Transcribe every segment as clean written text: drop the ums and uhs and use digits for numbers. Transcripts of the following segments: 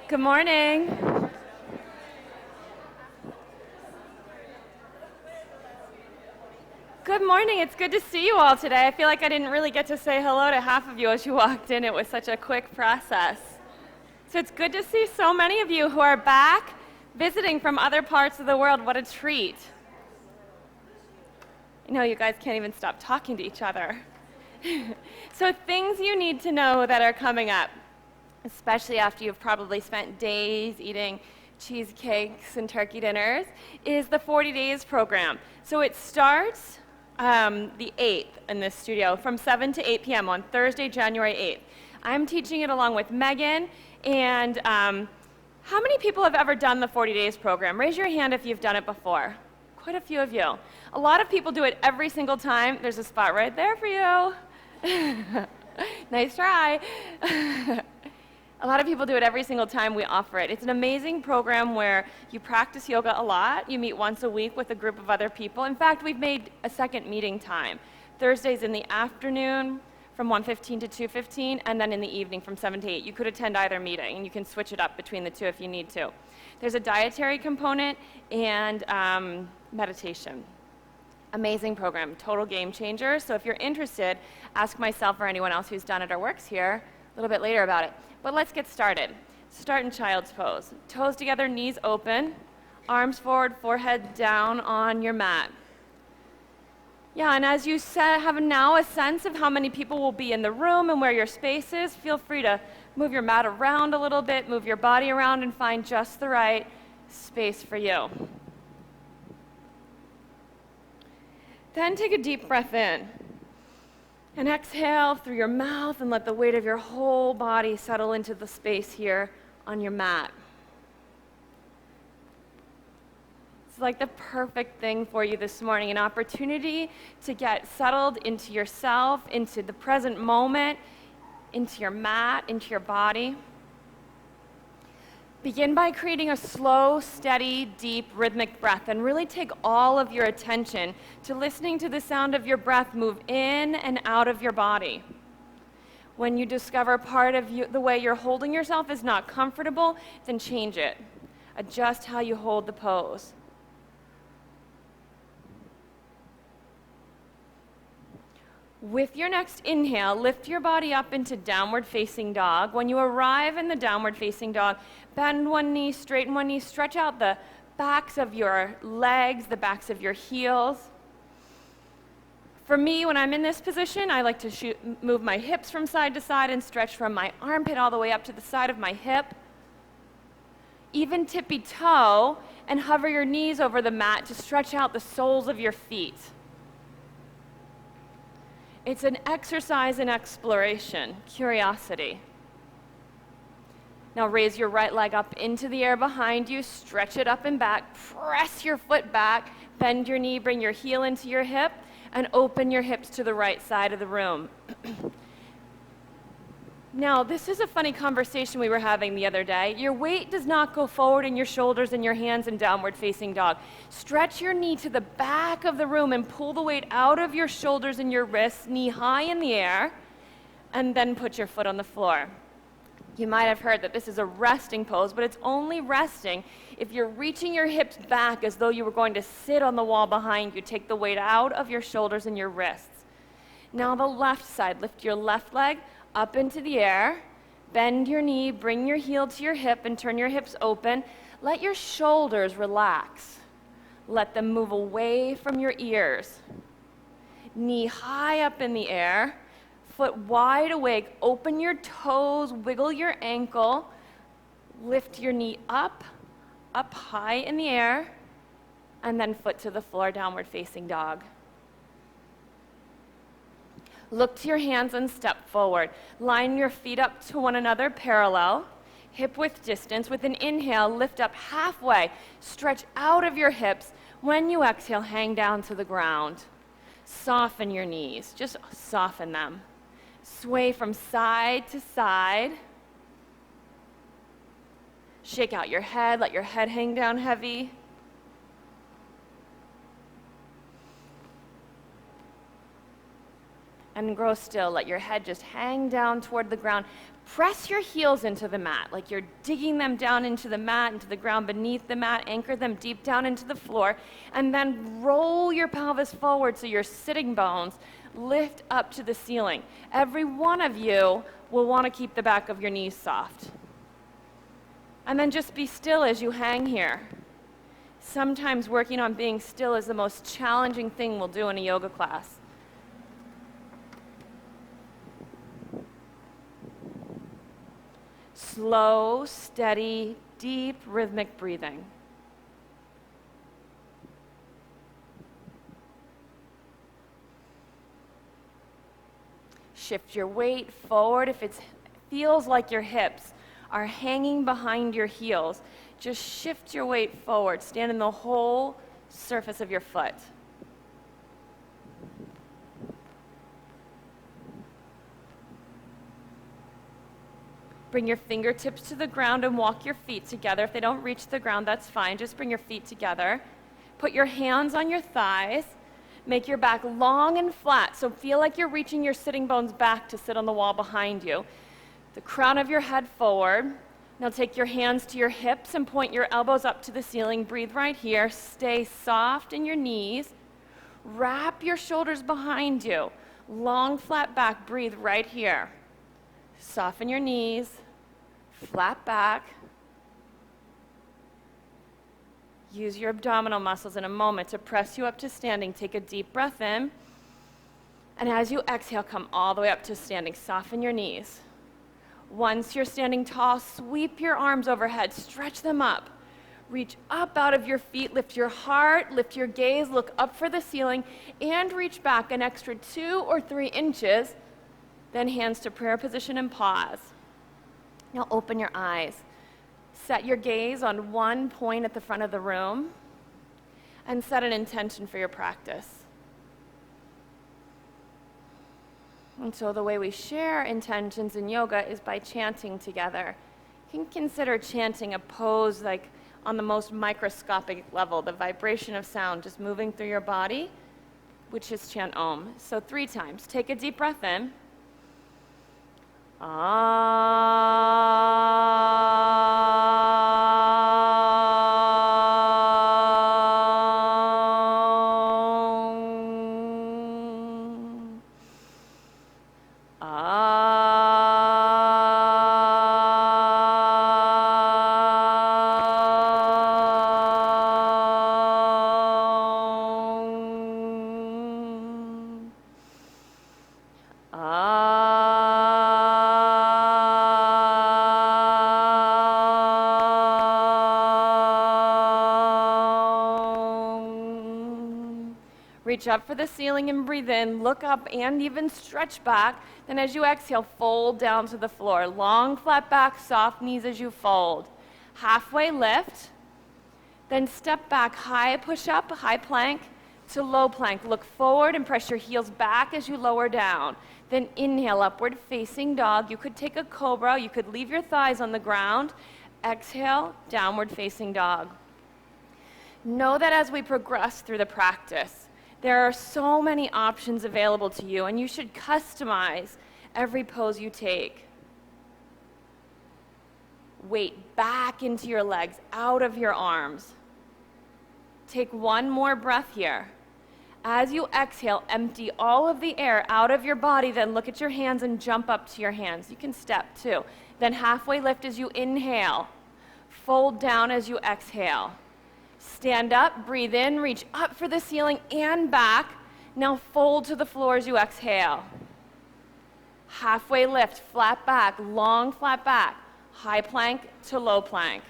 Good morning. Good morning. It's good to see you all today. I feel like I didn't really get to say hello to half of you as you walked in. It was such a quick process. So it's good to see so many of you who are back visiting from other parts of the world. What a treat. You know, you guys can't even stop talking to each other. So things you need to know that are coming up, especially after you've probably spent days eating cheesecakes and turkey dinners, is the 40 Days program. So it starts the 8th in this studio from 7 to 8 p.m. on Thursday, January 8th. I'm teaching it along with Megan, and how many people have ever done the 40 Days program? Raise your hand if you've done it before. Quite a few of you. A lot of people do it every single time. There's a spot right there for you. Nice try. A lot of people do it every single time we offer it. It's an amazing program where you practice yoga a lot. You meet once a week with a group of other people. In fact, we've made a second meeting time. Thursdays in the afternoon from 1:15 to 2:15, and then in the evening from 7 to 8. You could attend either meeting, and you can switch it up between the two if you need to. There's a dietary component and meditation. Amazing program, total game changer. So if you're interested, ask myself or anyone else who's done it or works here a little bit later about it. But let's get started. Start in child's pose. Toes together, knees open, arms forward, forehead down on your mat. Yeah, and as you have now a sense of how many people will be in the room and where your space is, feel free to move your mat around a little bit, move your body around, and find just the right space for you. Then take a deep breath in. And exhale through your mouth and let the weight of your whole body settle into the space here on your mat. It's like the perfect thing for you this morning, an opportunity to get settled into yourself, into the present moment, into your mat, into your body. Begin by creating a slow, steady, deep, rhythmic breath, and really take all of your attention to listening to the sound of your breath move in and out of your body. When you discover part of the way you're holding yourself is not comfortable, then change it. Adjust how you hold the pose. With your next inhale, lift your body up into downward facing dog. When you arrive in the downward facing dog, bend one knee, straighten one knee, stretch out the backs of your legs, the backs of your heels. For me, when I'm in this position, I like to move my hips from side to side and stretch from my armpit all the way up to the side of my hip. Even tippy toe and hover your knees over the mat to stretch out the soles of your feet. It's an exercise in exploration, curiosity. Now raise your right leg up into the air behind you, stretch it up and back, press your foot back, bend your knee, bring your heel into your hip, and open your hips to the right side of the room. Now, this is a funny conversation we were having the other day. Your weight does not go forward in your shoulders and your hands in downward facing dog. Stretch your knee to the back of the room and pull the weight out of your shoulders and your wrists, knee high in the air, and then put your foot on the floor. You might have heard that this is a resting pose, but it's only resting if you're reaching your hips back as though you were going to sit on the wall behind you. Take the weight out of your shoulders and your wrists. Now the left side, lift your left leg up into the air, bend your knee, bring your heel to your hip and turn your hips open. Let your shoulders relax. Let them move away from your ears. Knee high up in the air, foot wide awake, open your toes, wiggle your ankle, lift your knee up high in the air, and then foot to the floor, downward facing dog. Look to your hands and step forward. Line your feet up to one another parallel, hip width distance. With an inhale, lift up halfway. Stretch out of your hips. When you exhale, hang down to the ground. Soften your knees. Just soften them. Sway from side to side. Shake out your head. Let your head hang down heavy. and grow still. Let your head just hang down toward the ground. Press your heels into the mat, like you're digging them down into the mat, into the ground beneath the mat. Anchor them deep down into the floor, and then roll your pelvis forward so your sitting bones lift up to the ceiling. Every one of you will want to keep the back of your knees soft. And then just be still as you hang here. Sometimes working on being still is the most challenging thing we'll do in a yoga class. Slow, steady, deep, rhythmic breathing. Shift your weight forward. If it feels like your hips are hanging behind your heels, just shift your weight forward. Stand in the whole surface of your foot. Bring your fingertips to the ground and walk your feet together. If they don't reach the ground, that's fine. Just bring your feet together. Put your hands on your thighs. Make your back long and flat, so feel like you're reaching your sitting bones back to sit on the wall behind you. The crown of your head forward. Now take your hands to your hips and point your elbows up to the ceiling. Breathe right here. Stay soft in your knees. Wrap your shoulders behind you. Long, flat back. Breathe right here. Soften your knees. Flat back. Use your abdominal muscles in a moment to press you up to standing. Take a deep breath in. And as you exhale, come all the way up to standing. Soften your knees. Once you're standing tall, sweep your arms overhead. Stretch them up. Reach up out of your feet. Lift your heart. Lift your gaze. Look up for the ceiling. And reach back an extra 2 or 3 inches. Then hands to prayer position and pause. Now open your eyes. Set your gaze on one point at the front of the room and set an intention for your practice. And so the way we share intentions in yoga is by chanting together. You can consider chanting a pose like on the most microscopic level, the vibration of sound just moving through your body, which is chant Om. So 3 times. Take a deep breath in. Reach up for the ceiling and breathe in. Look up and even stretch back. Then as you exhale, fold down to the floor. Long, flat back, soft knees as you fold. Halfway lift. Then step back, high push up, high plank to low plank. Look forward and press your heels back as you lower down. Then inhale, upward facing dog. You could take a cobra. You could leave your thighs on the ground. Exhale, downward facing dog. Know that as we progress through the practice, there are so many options available to you, and you should customize every pose you take. Weight back into your legs, out of your arms. Take one more breath here. As you exhale, empty all of the air out of your body, then look at your hands and jump up to your hands. You can step too. Then halfway lift as you inhale. Fold down as you exhale. Stand up, breathe in, reach up for the ceiling and back. Now fold to the floor as you exhale. Halfway lift, flat back, long flat back. High plank to low plank.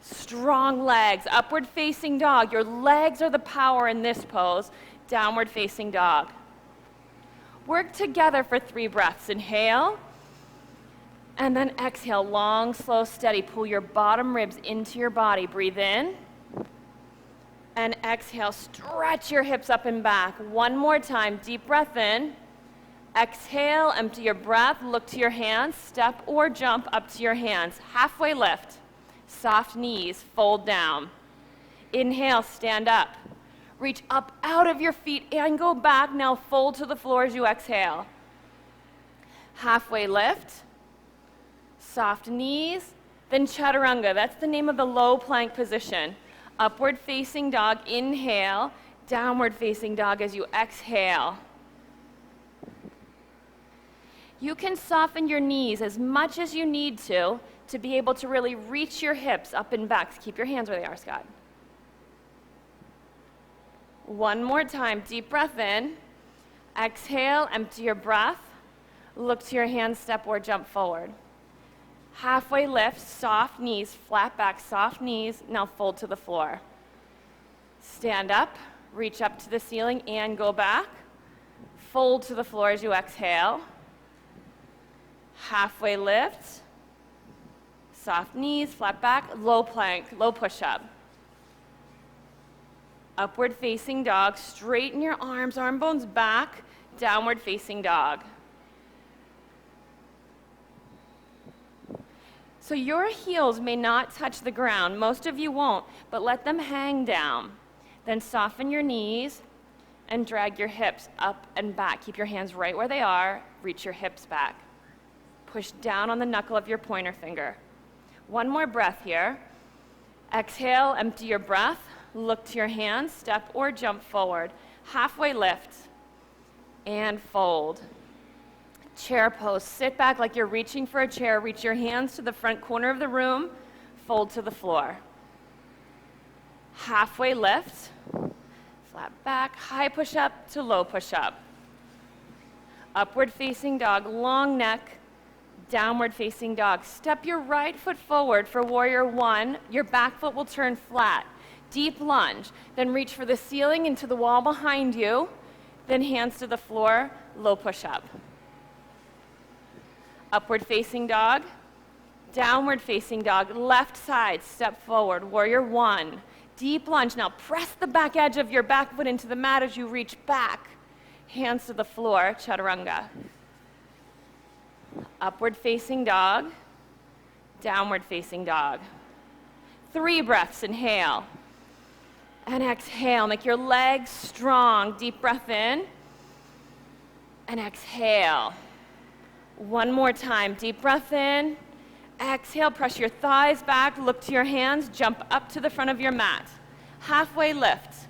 Strong legs, upward facing dog. Your legs are the power in this pose. Downward facing dog. Work together for 3 breaths. Inhale. And then exhale, long, slow, steady. Pull your bottom ribs into your body. Breathe in. And exhale, stretch your hips up and back. One more time, deep breath in. Exhale, empty your breath, look to your hands, step or jump up to your hands. Halfway lift, soft knees, fold down. Inhale, stand up. Reach up out of your feet and go back. Now fold to the floor as you exhale. Halfway lift. Soft knees. Then chaturanga. That's the name of the low plank position. Upward facing dog. Inhale. Downward facing dog as you exhale. You can soften your knees as much as you need to be able to really reach your hips up and back. So keep your hands where they are, Scott. One more time, deep breath in. Exhale, empty your breath. Look to your hands, step or jump forward. Halfway lift, soft knees, flat back, soft knees. Now fold to the floor. Stand up, reach up to the ceiling and go back. Fold to the floor as you exhale. Halfway lift, soft knees, flat back, low plank, low push-up. Upward facing dog, straighten your arms, arm bones back, downward facing dog. So your heels may not touch the ground, most of you won't, but let them hang down. Then soften your knees and drag your hips up and back. Keep your hands right where they are, reach your hips back. Push down on the knuckle of your pointer finger. One more breath here. Exhale, empty your breath. Look to your hands, step or jump forward. Halfway lift and fold. Chair pose, sit back like you're reaching for a chair. Reach your hands to the front corner of the room. Fold to the floor. Halfway lift, flat back, high push up to low push up. Upward facing dog, long neck, downward facing dog. Step your right foot forward for warrior one. Your back foot will turn flat. Deep lunge. Then reach for the ceiling into the wall behind you. Then hands to the floor, low push up. Upward facing dog. Downward facing dog. Left side, step forward. Warrior one. Deep lunge. Now press the back edge of your back foot into the mat as you reach back. Hands to the floor, chaturanga. Upward facing dog, downward facing dog. 3 breaths, inhale. And exhale, make your legs strong. Deep breath in. And exhale. One more time, deep breath in. Exhale, press your thighs back, look to your hands, jump up to the front of your mat. Halfway lift.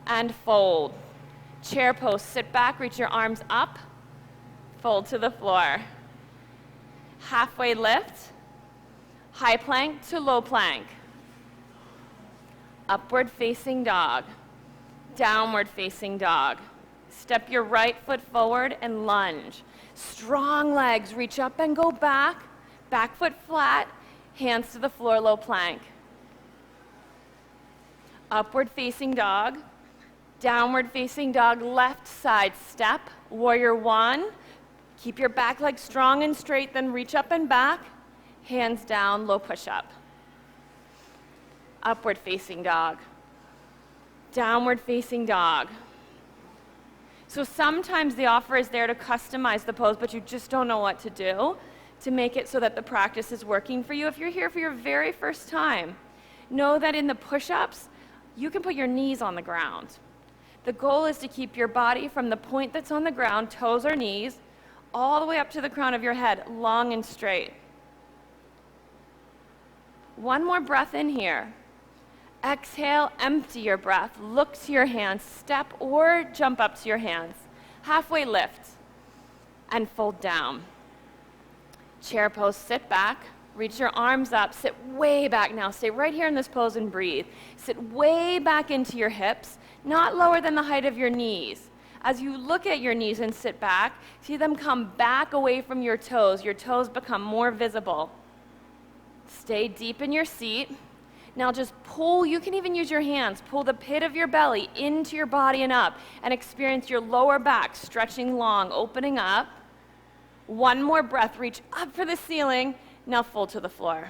And fold. Chair pose, sit back, reach your arms up. Fold to the floor. Halfway lift. High plank to low plank. Upward facing dog. Downward facing dog. Step your right foot forward and lunge. Strong legs, reach up and go back. Back foot flat, hands to the floor, low plank. Upward facing dog. Downward facing dog, left side step. Warrior one. Keep your back leg strong and straight, then reach up and back. Hands down, low push-up. Upward facing dog. Downward facing dog. So sometimes the offer is there to customize the pose, but you just don't know what to do to make it so that the practice is working for you. If you're here for your very first time, know that in the push-ups, you can put your knees on the ground. The goal is to keep your body from the point that's on the ground, toes or knees, all the way up to the crown of your head, long and straight. One more breath in here. Exhale, empty your breath. Look to your hands, step or jump up to your hands. Halfway lift and fold down. Chair pose, sit back, reach your arms up, sit way back now. Stay right here in this pose and breathe. Sit way back into your hips, not lower than the height of your knees. As you look at your knees and sit back, see them come back away from your toes. Your toes become more visible. Stay deep in your seat. Now just pull, you can even use your hands, pull the pit of your belly into your body and up, and experience your lower back stretching long, opening up. One more breath, reach up for the ceiling. Now fold to the floor.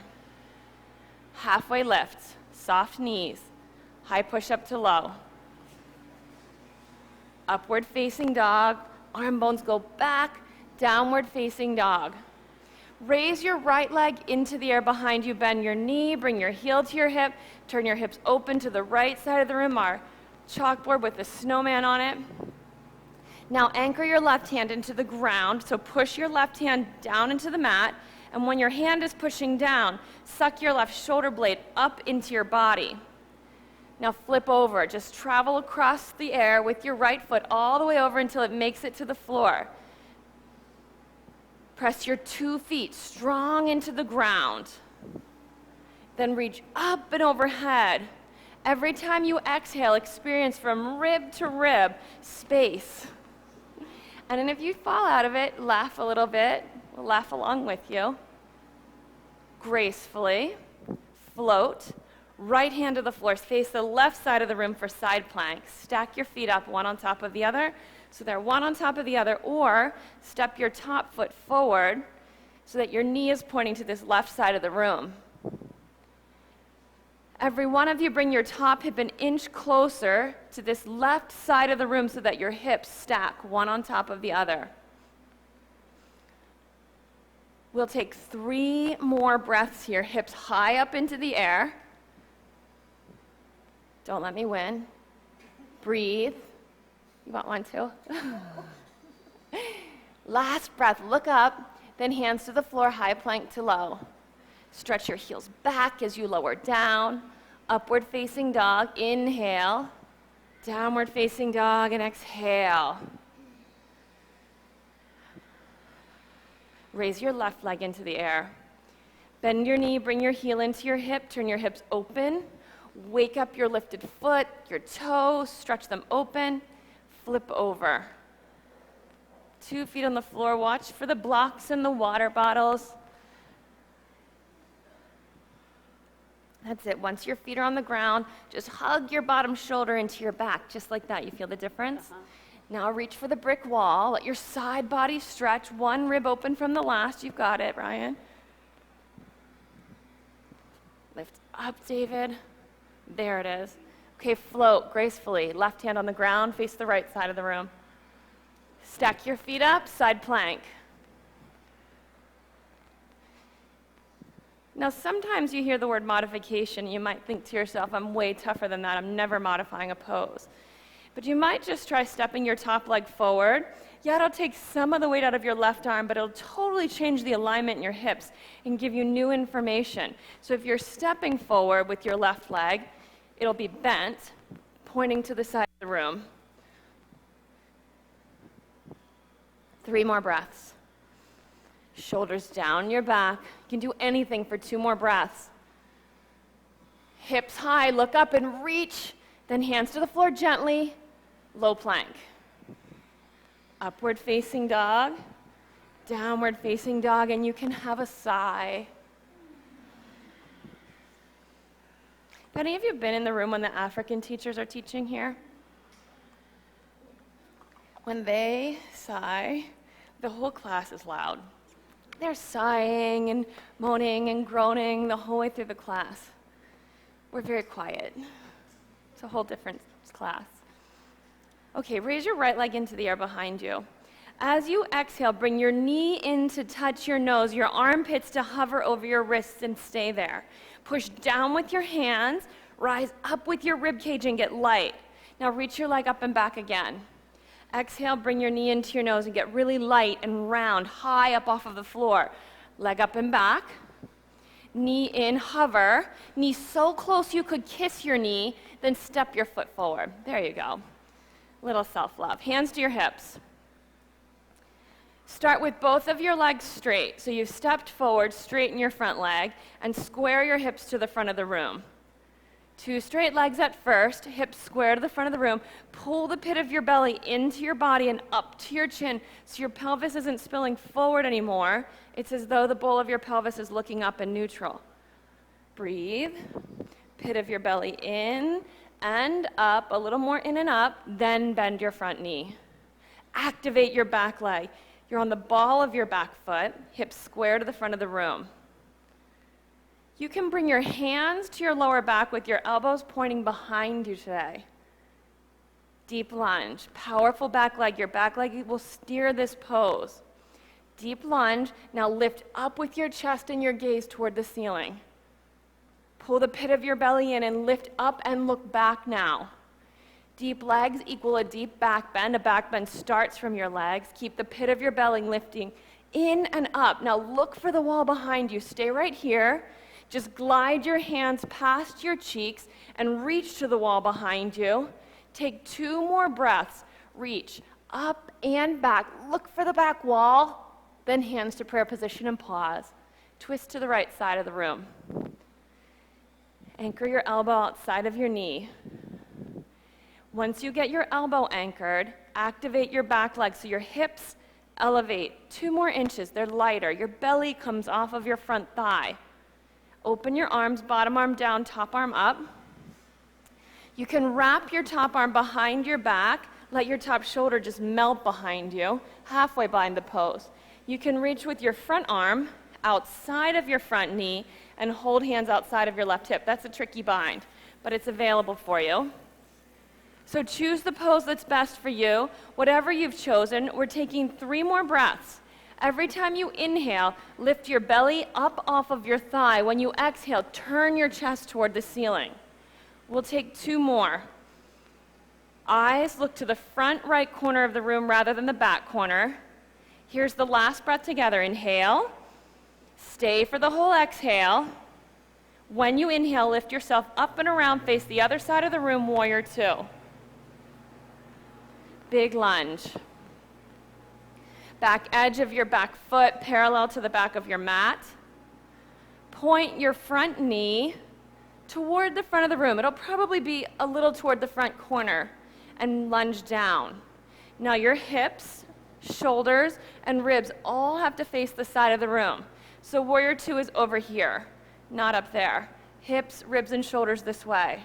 Halfway lift, soft knees, high push up to low. Upward facing dog, arm bones go back, downward facing dog. Raise your right leg into the air behind you, bend your knee, bring your heel to your hip, turn your hips open to the right side of the room, our chalkboard with a snowman on it. Now anchor your left hand into the ground, so push your left hand down into the mat, and when your hand is pushing down, suck your left shoulder blade up into your body. Now flip over, just travel across the air with your right foot all the way over until it makes it to the floor. Press your 2 feet strong into the ground. Then reach up and overhead. Every time you exhale, experience from rib to rib space. And then if you fall out of it, laugh a little bit. We'll laugh along with you. Gracefully float. Right hand to the floor. Face the left side of the room for side plank. Stack your feet up one on top of the other. So they're one on top of the other. Or step your top foot forward so that your knee is pointing to this left side of the room. Every one of you bring your top hip an inch closer to this left side of the room so that your hips stack one on top of the other. We'll take 3 more breaths here, hips high up into the air. Don't let me win. Breathe. You want one too? Last breath, look up, then hands to the floor, high plank to low. Stretch your heels back as you lower down. Upward facing dog, inhale. Downward facing dog and exhale. Raise your left leg into the air. Bend your knee, bring your heel into your hip, turn your hips open. Wake up your lifted foot, your toes, stretch them open. Flip over. 2 feet on the floor, watch for the blocks and the water bottles. That's it. Once your feet are on the ground, just hug your bottom shoulder into your back, just like that. You feel the difference? Now reach for the brick wall. Let your side body stretch. One rib open from the last. You've got it, Ryan. Lift up, David. There it is. Okay, float gracefully. Left hand on the ground, face the right side of the room. Stack your feet up, side plank. Now, sometimes you hear the word modification, you might think to yourself, I'm way tougher than that, I'm never modifying a pose. But you might just try stepping your top leg forward. Yeah, it'll take some of the weight out of your left arm, but it'll totally change the alignment in your hips and give you new information. So if you're stepping forward with your left leg, it'll be bent, pointing to the side of the room. 3 more breaths. Shoulders down your back. You can do anything for 2 more breaths. Hips high, look up and reach. Then hands to the floor gently. Low plank. Upward facing dog. Downward facing dog, and you can have a sigh. Have any of you been in the room when the African teachers are teaching here? When they sigh, the whole class is loud. They're sighing and moaning and groaning the whole way through the class. We're very quiet. It's a whole different class. Okay, raise your right leg into the air behind you. As you exhale, bring your knee in to touch your nose, your armpits to hover over your wrists and stay there. Push down with your hands, rise up with your rib cage and get light. Now reach your leg up and back again. Exhale, bring your knee into your nose and get really light and round, high up off of the floor. Leg up and back. Knee in, hover. Knee so close you could kiss your knee, then step your foot forward. There you go. Little self-love. Hands to your hips. Start with both of your legs straight. So you've stepped forward, straighten your front leg, and square your hips to the front of the room. 2 straight legs at first, hips square to the front of the room. Pull the pit of your belly into your body and up to your chin so your pelvis isn't spilling forward anymore. It's as though the bowl of your pelvis is looking up and neutral. Breathe. Pit of your belly in and up, a little more in and up, then bend your front knee. Activate your back leg. You're on the ball of your back foot, hips square to the front of the room. You can bring your hands to your lower back with your elbows pointing behind you today. Deep lunge, powerful back leg. Your back leg will steer this pose. Deep lunge. Now lift up with your chest and your gaze toward the ceiling. Pull the pit of your belly in and lift up and look back now. Deep legs equal a deep back bend. A back bend starts from your legs. Keep the pit of your belly lifting in and up. Now look for the wall behind you. Stay right here. Just glide your hands past your cheeks and reach to the wall behind you. Take 2 more breaths. Reach up and back. Look for the back wall. Then hands to prayer position and pause. Twist to the right side of the room. Anchor your elbow outside of your knee. Once you get your elbow anchored, activate your back leg so your hips elevate 2 more inches. They're lighter. Your belly comes off of your front thigh. Open your arms, bottom arm down, top arm up. You can wrap your top arm behind your back. Let your top shoulder just melt behind you, halfway behind the pose. You can reach with your front arm outside of your front knee and hold hands outside of your left hip. That's a tricky bind, but it's available for you. So choose the pose that's best for you. Whatever you've chosen, we're taking 3 more breaths. Every time you inhale, lift your belly up off of your thigh. When you exhale, turn your chest toward the ceiling. We'll take 2 more. Eyes look to the front right corner of the room rather than the back corner. Here's the last breath together. Inhale. Stay for the whole exhale. When you inhale, lift yourself up and around, face the other side of the room, warrior 2. Big lunge. Back edge of your back foot parallel to the back of your mat. Point your front knee toward the front of the room. It'll probably be a little toward the front corner, and lunge down. Now your hips, shoulders, and ribs all have to face the side of the room. So warrior 2 is over here, not up there. Hips, ribs, and shoulders this way.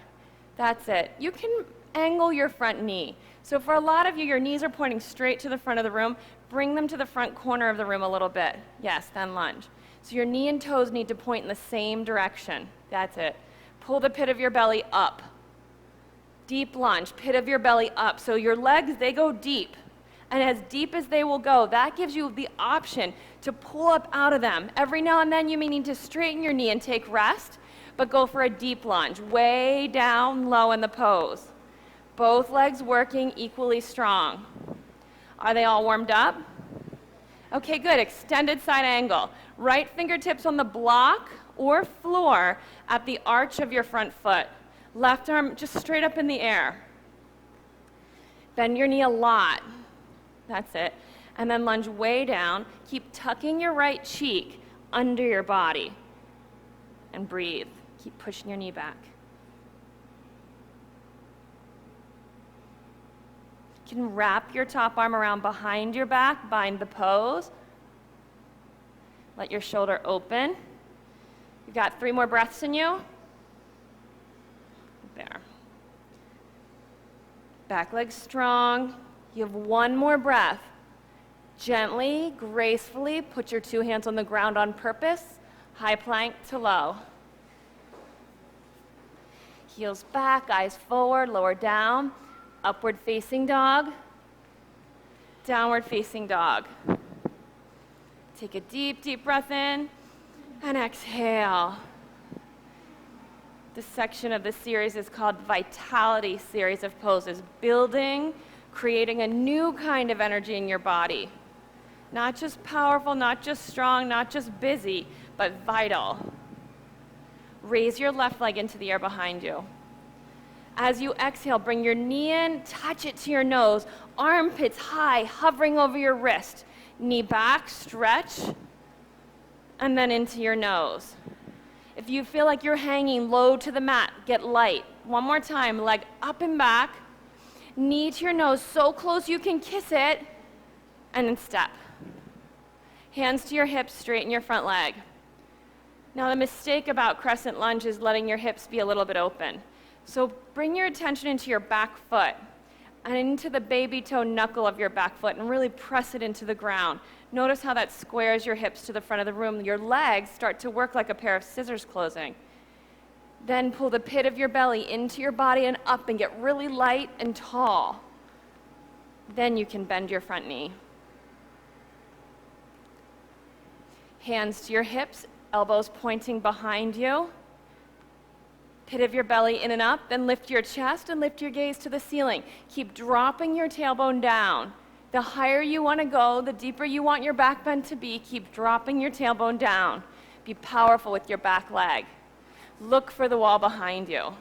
That's it. You can angle your front knee. So for a lot of you, your knees are pointing straight to the front of the room. Bring them to the front corner of the room a little bit. Yes, then lunge. So your knee and toes need to point in the same direction. That's it. Pull the pit of your belly up. Deep lunge, pit of your belly up. So your legs, they go deep. And as deep as they will go, that gives you the option to pull up out of them. Every now and then you may need to straighten your knee and take rest, but go for a deep lunge, way down low in the pose. Both legs working equally strong. Are they all warmed up? Okay, good. Extended side angle. Right fingertips on the block or floor at the arch of your front foot. Left arm just straight up in the air. Bend your knee a lot. That's it. And then lunge way down. Keep tucking your right cheek under your body. And breathe. Keep pushing your knee back. You can wrap your top arm around behind your back, bind the pose. Let your shoulder open. You've got 3 more breaths in you. There. Back leg strong. You have 1 more breath. Gently, gracefully, put your 2 hands on the ground on purpose. High plank to low. Heels back, eyes forward, lower down. Upward facing dog. Downward facing dog. Take a deep, deep breath in and exhale. This section of the series is called Vitality Series of Poses, building, creating a new kind of energy in your body. Not just powerful, not just strong, not just busy, but vital. Raise your left leg into the air behind you. As you exhale, bring your knee in, touch it to your nose, armpits high, hovering over your wrist. Knee back, stretch, and then into your nose. If you feel like you're hanging low to the mat, get light. 1 more time, leg up and back, knee to your nose, so close you can kiss it, and then step. Hands to your hips, straighten your front leg. Now the mistake about crescent lunge is letting your hips be a little bit open. So bring your attention into your back foot and into the baby toe knuckle of your back foot and really press it into the ground. Notice how that squares your hips to the front of the room. Your legs start to work like a pair of scissors closing. Then pull the pit of your belly into your body and up and get really light and tall. Then you can bend your front knee. Hands to your hips, elbows pointing behind you. Pit of your belly in and up, then lift your chest and lift your gaze to the ceiling. Keep dropping your tailbone down. The higher you want to go, the deeper you want your back bend to be, keep dropping your tailbone down. Be powerful with your back leg. Look for the wall behind you.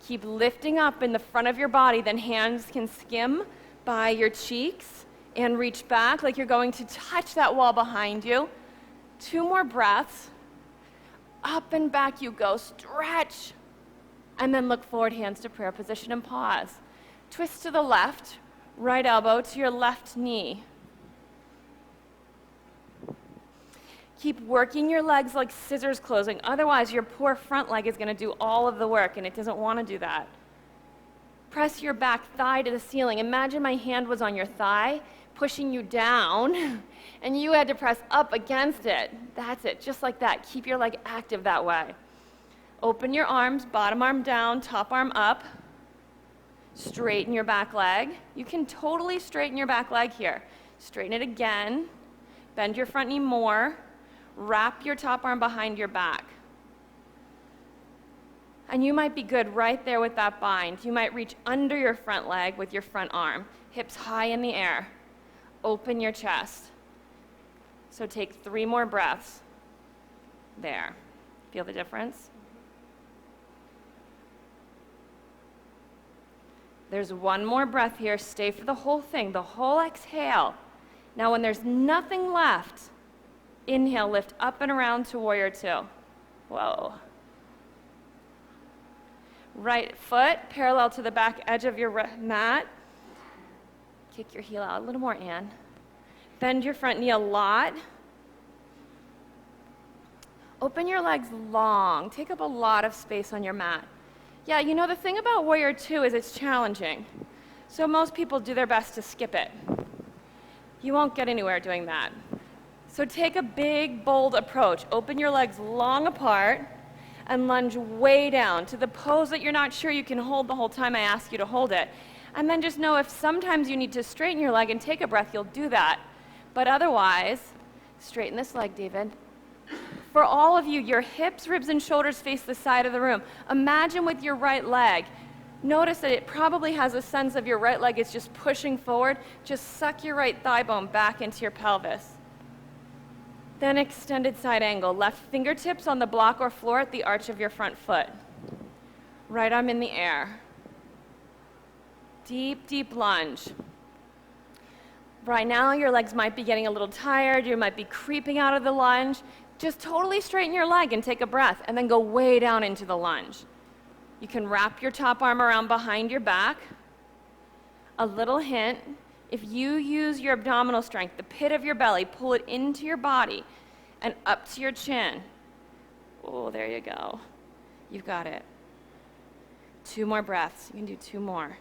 Keep lifting up in the front of your body, then hands can skim by your cheeks and reach back like you're going to touch that wall behind you. 2 more breaths. Up and back you go. Stretch. And then look forward, hands to prayer position and pause. Twist to the left, right elbow to your left knee. Keep working your legs like scissors closing. Otherwise, your poor front leg is going to do all of the work, and it doesn't want to do that. Press your back thigh to the ceiling. Imagine my hand was on your thigh, pushing you down, and you had to press up against it. That's it, just like that. Keep your leg active that way. Open your arms, bottom arm down, top arm up. Straighten your back leg. You can totally straighten your back leg here. Straighten it again. Bend your front knee more. Wrap your top arm behind your back. And you might be good right there with that bind. You might reach under your front leg with your front arm. Hips high in the air. Open your chest. So take 3 more breaths. There. Feel the difference? There's 1 more breath here. Stay for the whole thing, the whole exhale. Now when there's nothing left, inhale, lift up and around to warrior 2. Whoa. Right foot parallel to the back edge of your mat. Kick your heel out a little more, Anne. Bend your front knee a lot. Open your legs long. Take up a lot of space on your mat. Yeah, you know, the thing about warrior 2 is it's challenging. So most people do their best to skip it. You won't get anywhere doing that. So take a big, bold approach. Open your legs long apart and lunge way down to the pose that you're not sure you can hold the whole time I ask you to hold it. And then just know if sometimes you need to straighten your leg and take a breath, you'll do that. But otherwise, straighten this leg, David. For all of you, your hips, ribs, and shoulders face the side of the room. Imagine with your right leg. Notice that it probably has a sense of your right leg is just pushing forward. Just suck your right thigh bone back into your pelvis. Then extended side angle. Left fingertips on the block or floor at the arch of your front foot. Right arm in the air. Deep, deep lunge. Right now, your legs might be getting a little tired. You might be creeping out of the lunge. Just totally straighten your leg and take a breath, and then go way down into the lunge. You can wrap your top arm around behind your back. A little hint, if you use your abdominal strength, the pit of your belly, pull it into your body and up to your chin. Oh, there you go. You've got it. 2 more breaths. You can do 2 more.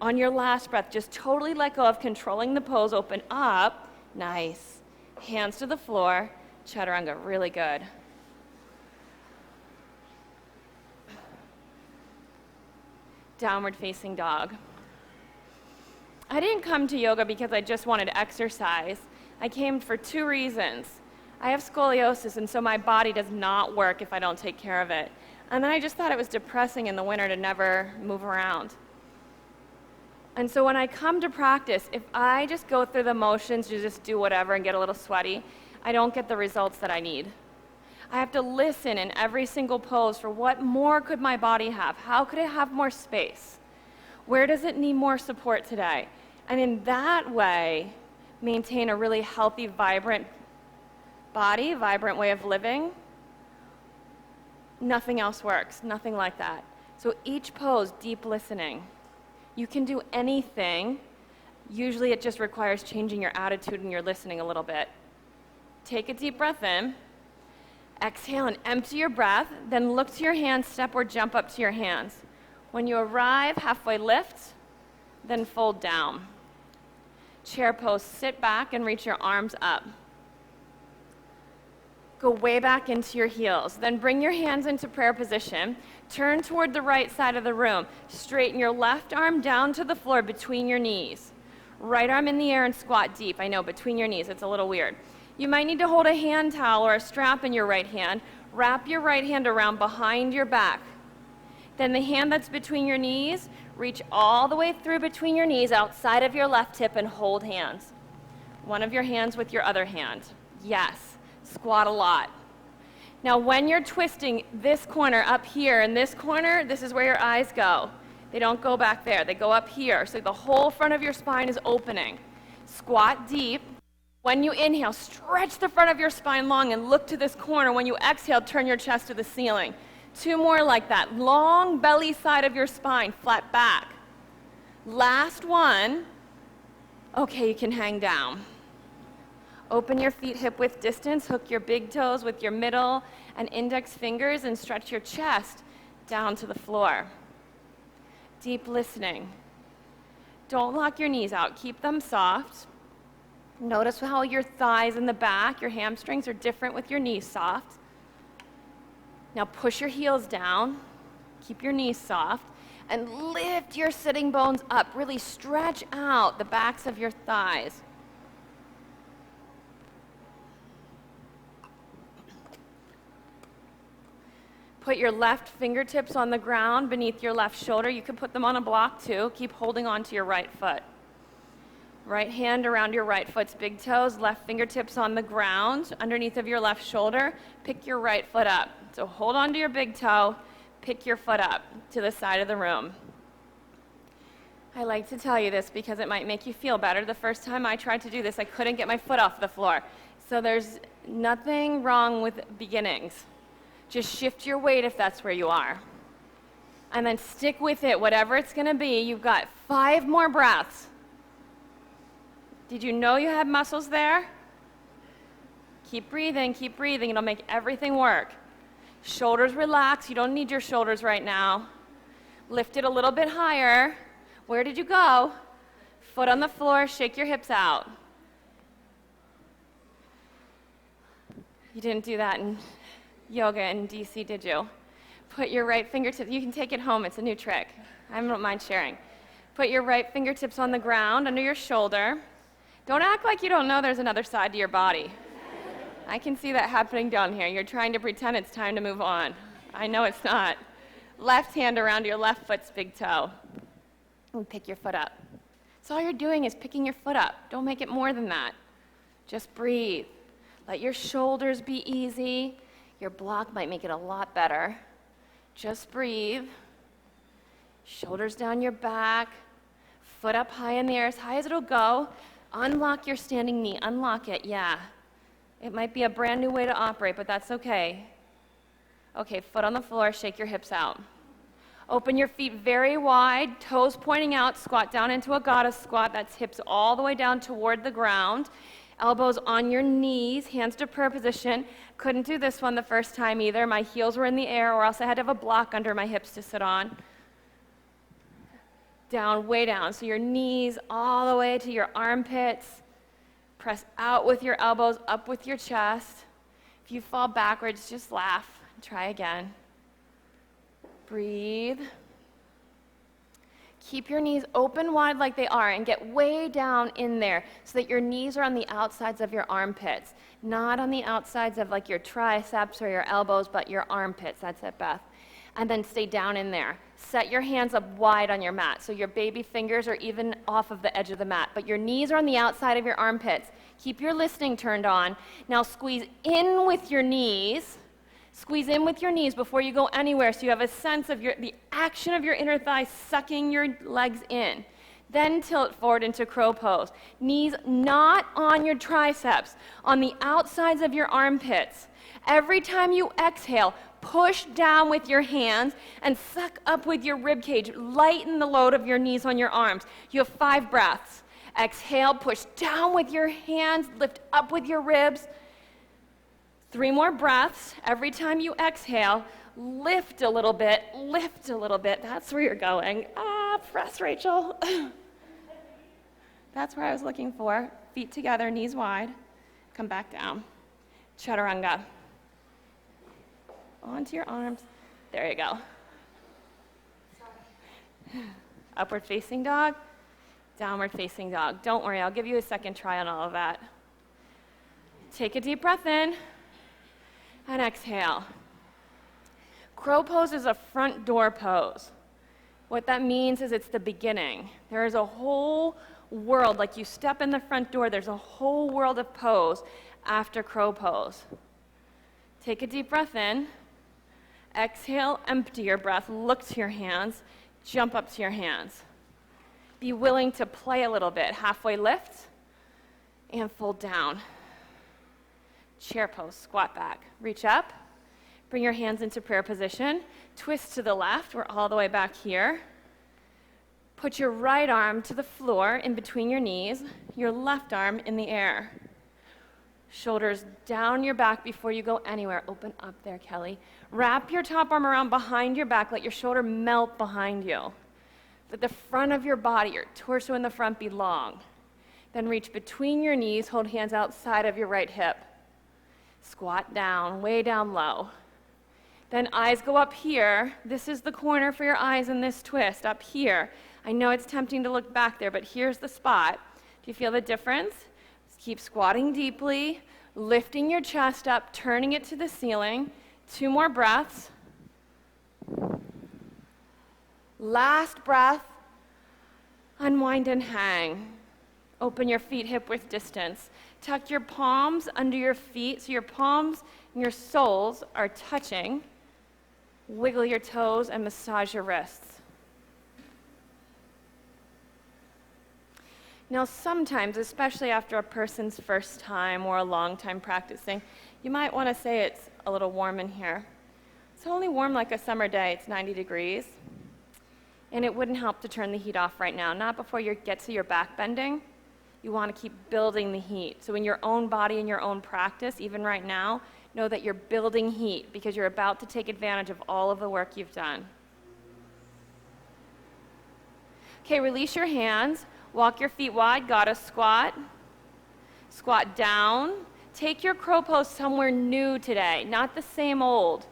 On your last breath, just totally let go of controlling the pose. Open up. Nice. Hands to the floor. Chaturanga, really good. Downward facing dog. I didn't come to yoga because I just wanted to exercise. I came for 2 reasons. I have scoliosis, and so my body does not work if I don't take care of it. And then I just thought it was depressing in the winter to never move around. And so when I come to practice, if I just go through the motions to just do whatever and get a little sweaty, I don't get the results that I need. I have to listen in every single pose for what more could my body have? How could it have more space? Where does it need more support today? And in that way, maintain a really healthy, vibrant body, vibrant way of living. Nothing else works, nothing like that. So each pose, deep listening. You can do anything. Usually it just requires changing your attitude and your listening a little bit. Take a deep breath in. Exhale and empty your breath. Then look to your hands, step or jump up to your hands. When you arrive, halfway lift, then fold down. Chair pose, sit back and reach your arms up. Go way back into your heels. Then bring your hands into prayer position. Turn toward the right side of the room. Straighten your left arm down to the floor between your knees. Right arm in the air and squat deep. I know, between your knees, it's a little weird. You might need to hold a hand towel or a strap in your right hand. Wrap your right hand around behind your back. Then the hand that's between your knees, reach all the way through between your knees outside of your left hip and hold hands. One of your hands with your other hand. Yes, squat a lot. Now when you're twisting this corner up here and this corner, this is where your eyes go. They don't go back there, they go up here. So the whole front of your spine is opening. Squat deep. When you inhale, stretch the front of your spine long and look to this corner. When you exhale, turn your chest to the ceiling. 2 more like that. Long belly side of your spine, flat back. Last one. Okay, you can hang down. Open your feet hip width distance. Hook your big toes with your middle and index fingers and stretch your chest down to the floor. Deep listening. Don't lock your knees out. Keep them soft. Notice how your thighs in the back, your hamstrings are different with your knees soft. Now push your heels down, keep your knees soft, and lift your sitting bones up. Really stretch out the backs of your thighs. Put your left fingertips on the ground beneath your left shoulder. You can put them on a block too. Keep holding on to your right foot. Right hand around your right foot's big toes, left fingertips on the ground, underneath of your left shoulder. Pick your right foot up. So hold on to your big toe, pick your foot up to the side of the room. I like to tell you this because it might make you feel better. The first time I tried to do this, I couldn't get my foot off the floor. So there's nothing wrong with beginnings. Just shift your weight if that's where you are. And then stick with it, whatever it's gonna be. You've got 5 more breaths. Did you know you had muscles there? Keep breathing, it'll make everything work. Shoulders relax, you don't need your shoulders right now. Lift it a little bit higher. Where did you go? Foot on the floor, shake your hips out. You didn't do that in yoga in DC, did you? Put your right fingertips, you can take it home, it's a new trick. I don't mind sharing. Put your right fingertips on the ground under your shoulder. Don't act like you don't know there's another side to your body. I can see that happening down here. You're trying to pretend it's time to move on. I know it's not. Left hand around your left foot's big toe. And pick your foot up. So all you're doing is picking your foot up. Don't make it more than that. Just breathe. Let your shoulders be easy. Your block might make it a lot better. Just breathe. Shoulders down your back. Foot up high in the air, as high as it'll go. Unlock your standing knee. Unlock it, yeah. It might be a brand new way to operate, but that's okay. Okay, foot on the floor, shake your hips out. Open your feet very wide, toes pointing out, squat down into a goddess squat. That's hips all the way down toward the ground. Elbows on your knees, hands to prayer position. Couldn't do this one the first time either. My heels were in the air, or else I had to have a block under my hips to sit on. Down, way down. So your knees all the way to your armpits. Press out with your elbows, up with your chest. If you fall backwards, just laugh. Try again. Breathe. Keep your knees open wide like they are and get way down in there so that your knees are on the outsides of your armpits, not on the outsides of like your triceps or your elbows, but your armpits. That's it, Beth. And then stay down in there. Set your hands up wide on your mat so your baby fingers are even off of the edge of the mat, but your knees are on the outside of your armpits. Keep your listening turned on. Now squeeze in with your knees. Squeeze in with your knees before you go anywhere so you have a sense of the action of your inner thighs sucking your legs in. Then tilt forward into crow pose. Knees not on your triceps, on the outsides of your armpits. Every time you exhale, push down with your hands and suck up with your rib cage. Lighten the load of your knees on your arms. You have 5 breaths. Exhale, push down with your hands, lift up with your ribs. 3 more breaths. Every time you exhale, lift a little bit, lift a little bit. That's where you're going. Press, Rachel. That's where I was looking for. Feet together, knees wide. Come back down. Chaturanga. Onto your arms. There you go. Upward facing dog, downward facing dog. Don't worry, I'll give you a second try on all of that. Take a deep breath in and exhale. Crow pose is a front door pose. What that means is it's the beginning. There is a whole world, like you step in the front door, there's a whole world of pose after crow pose. Take a deep breath in. Exhale, empty your breath, look to your hands, jump up to your hands. Be willing to play a little bit. Halfway lift and fold down. Chair pose, squat back. Reach up, bring your hands into prayer position, twist to the left, we're all the way back here. Put your right arm to the floor in between your knees, your left arm in the air. Shoulders down your back before you go anywhere. Open up there, Kelly. Wrap your top arm around behind your back. Let your shoulder melt behind you. Let the front of your body, your torso in the front, be long. Then reach between your knees. Hold hands outside of your right hip. Squat down, way down low. Then eyes go up here. This is the corner for your eyes in this twist, up here. I know it's tempting to look back there, but here's the spot. Do you feel the difference? Keep squatting deeply, lifting your chest up, turning it to the ceiling. 2 more breaths. Last breath. Unwind and hang. Open your feet hip-width distance. Tuck your palms under your feet so your palms and your soles are touching. Wiggle your toes and massage your wrists. Now, sometimes, especially after a person's first time or a long time practicing, you might want to say it's a little warm in here. It's only warm like a summer day. It's 90 degrees. And it wouldn't help to turn the heat off right now, not before you get to your back bending. You want to keep building the heat. So in your own body and your own practice, even right now, know that you're building heat because you're about to take advantage of all of the work you've done. Okay, release your hands. Walk your feet wide, goddess squat. Squat down. Take your crow pose somewhere new today, not the same old.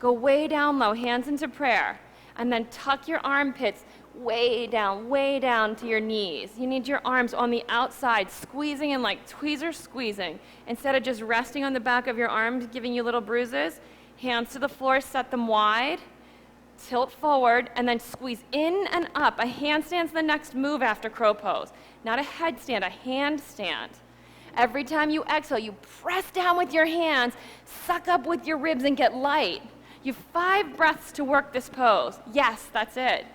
Go way down low, hands into prayer. And then tuck your armpits way down to your knees. You need your arms on the outside, squeezing in like tweezer squeezing. Instead of just resting on the back of your arms, giving you little bruises, hands to the floor, set them wide. Tilt forward, and then squeeze in and up. A handstand's the next move after crow pose. Not a headstand, a handstand. Every time you exhale, you press down with your hands, suck up with your ribs, and get light. You have 5 breaths to work this pose. Yes, that's it.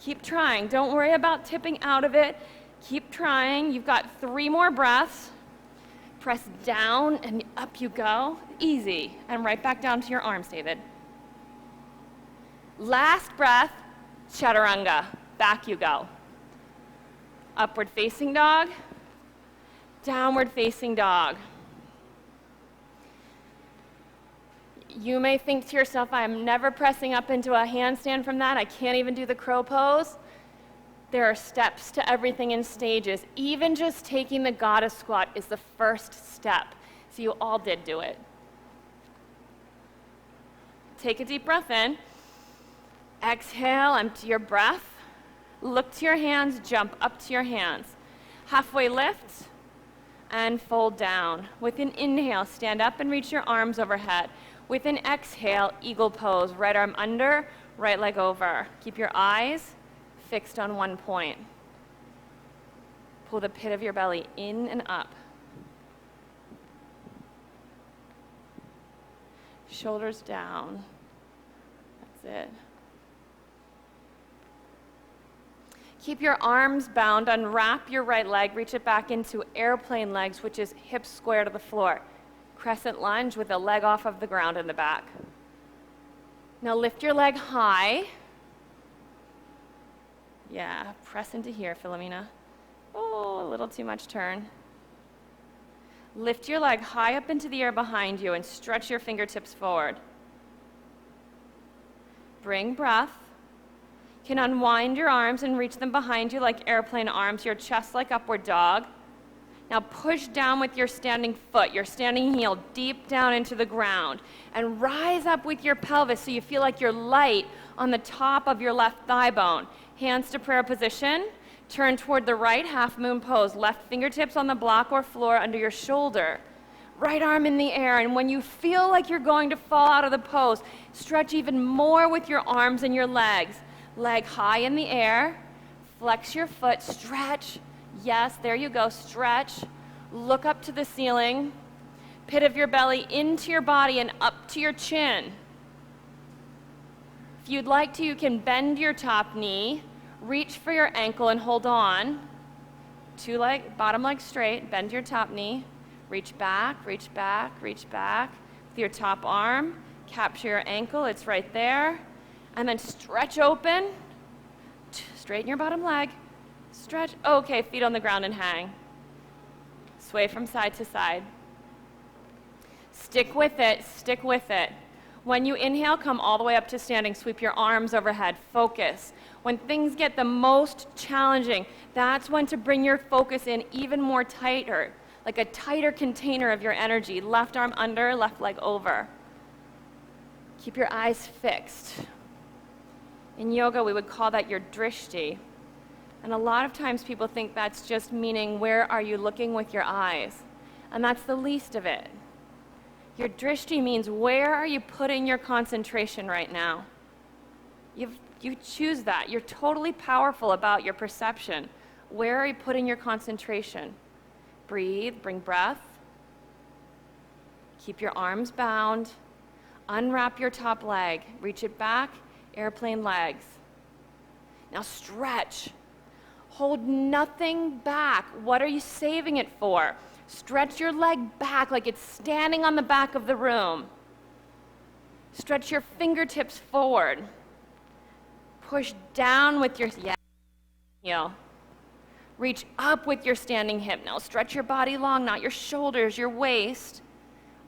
Keep trying. Don't worry about tipping out of it. Keep trying. You've got 3 more breaths. Press down, and up you go. Easy. And right back down to your arms, David. Last breath, chaturanga. Back you go. Upward facing dog, downward facing dog. You may think to yourself, I'm never pressing up into a handstand from that. I can't even do the crow pose. There are steps to everything in stages. Even just taking the goddess squat is the first step. So you all did do it. Take a deep breath in. Exhale, empty your breath. Look to your hands, jump up to your hands. Halfway lift and fold down. With an inhale, stand up and reach your arms overhead. With an exhale, eagle pose. Right arm under, right leg over. Keep your eyes fixed on one point. Pull the pit of your belly in and up. Shoulders down. That's it. Keep your arms bound, unwrap your right leg, reach it back into airplane legs, which is hips square to the floor. Crescent lunge with a leg off of the ground in the back. Now lift your leg high. Yeah, press into here, Philomena. Oh, a little too much turn. Lift your leg high up into the air behind you and stretch your fingertips forward. Bring breath. You can unwind your arms and reach them behind you like airplane arms, your chest like upward dog. Now push down with your standing foot, your standing heel deep down into the ground, and rise up with your pelvis so you feel like you're light on the top of your left thigh bone. Hands to prayer position. Turn toward the right, half moon pose. Left fingertips on the block or floor under your shoulder. Right arm in the air, and when you feel like you're going to fall out of the pose, stretch even more with your arms and your legs. Leg high in the air, flex your foot, stretch. Yes, there you go, stretch. Look up to the ceiling, pit of your belly into your body and up to your chin. If you'd like to, you can bend your top knee, reach for your ankle and hold on. Bottom leg straight, bend your top knee. Reach back, reach back, reach back. With your top arm, capture your ankle, it's right there. And then stretch open. Straighten your bottom leg. Stretch. Okay, feet on the ground and hang. Sway from side to side. Stick with it, stick with it. When you inhale, come all the way up to standing. Sweep your arms overhead. Focus. When things get the most challenging, that's when to bring your focus in even more tighter. Like a tighter container of your energy. Left arm under, left leg over. Keep your eyes fixed. In yoga, we would call that your drishti. And a lot of times people think that's just meaning where are you looking with your eyes? And that's the least of it. Your drishti means where are you putting your concentration right now? You choose that. You're totally powerful about your perception. Where are you putting your concentration? Breathe, bring breath. Keep your arms bound. Unwrap your top leg. Reach it back, airplane legs. Now stretch. Hold nothing back. What are you saving it for? Stretch your leg back like it's standing on the back of the room. Stretch your fingertips forward. Push down with your heel. Reach up with your standing hip. Now stretch your body long, not your shoulders, your waist.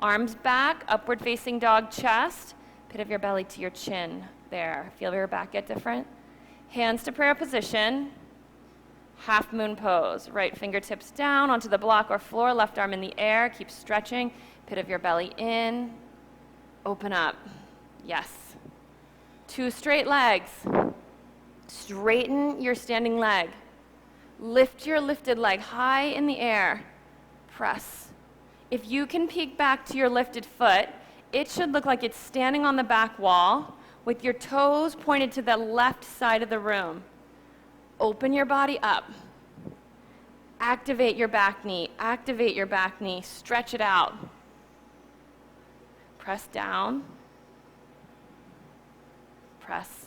Arms back, upward facing dog chest. Pit of your belly to your chin. There. Feel your back get different? Hands to prayer position. Half moon pose. Right fingertips down onto the block or floor. Left arm in the air. Keep stretching. Pit of your belly in. Open up. Yes. 2 straight legs. Straighten your standing leg. Lift your lifted leg high in the air. Press. If you can peek back to your lifted foot, it should look like it's standing on the back wall with your toes pointed to the left side of the room. Open your body up. Activate your back knee. Activate your back knee. Stretch it out. Press down. Press.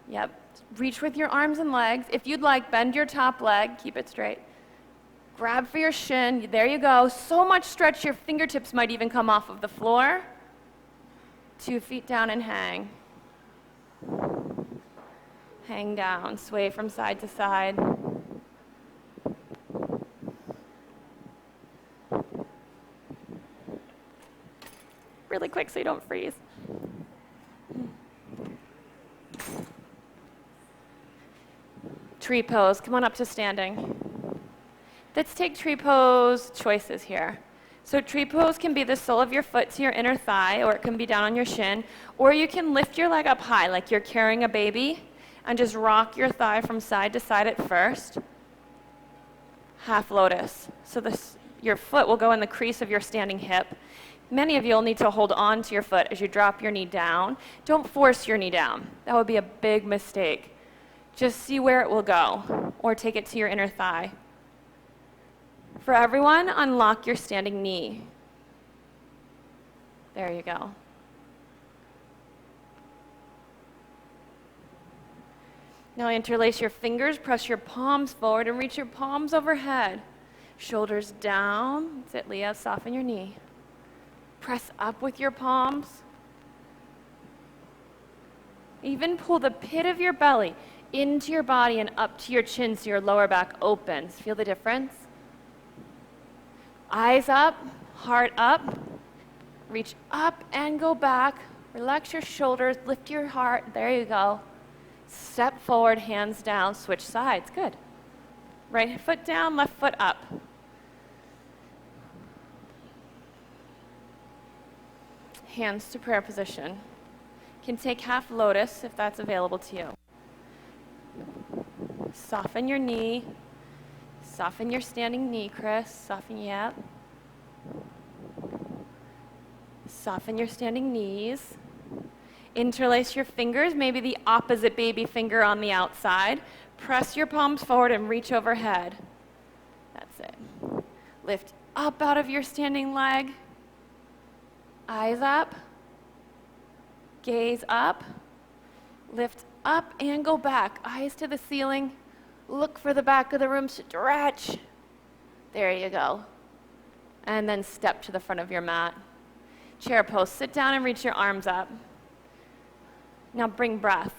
Yep. Reach with your arms and legs. If you'd like, bend your top leg. Keep it straight. Grab for your shin. There you go. So much stretch, your fingertips might even come off of the floor. 2 feet down and hang. Hang down. Sway from side to side. Really quick so you don't freeze. Tree pose. Come on up to standing. Let's take tree pose choices here. So tree pose can be the sole of your foot to your inner thigh, or it can be down on your shin, or you can lift your leg up high like you're carrying a baby and just rock your thigh from side to side at first. Half lotus. So your foot will go in the crease of your standing hip. Many of you will need to hold on to your foot as you drop your knee down. Don't force your knee down. That would be a big mistake. Just see where it will go, or take it to your inner thigh. For everyone, unlock your standing knee. There you go. Now interlace your fingers, press your palms forward, and reach your palms overhead. Shoulders down. That's it, Leah. Soften your knee. Press up with your palms. Even pull the pit of your belly into your body and up to your chin so your lower back opens. Feel the difference? Eyes up, heart up. Reach up and go back. Relax your shoulders, lift your heart. There you go. Step forward, hands down, switch sides. Good. Right foot down, left foot up. Hands to prayer position. Can take half lotus if that's available to you. Soften your knee. Soften your standing knee, Chris. Soften, yep. Soften your standing knees. Interlace your fingers, maybe the opposite baby finger on the outside. Press your palms forward and reach overhead. That's it. Lift up out of your standing leg. Eyes up. Gaze up. Lift up and go back. Eyes to the ceiling. Look for the back of the room. Stretch. There you go. And then step to the front of your mat. Chair pose. Sit down and reach your arms up. Now bring breath.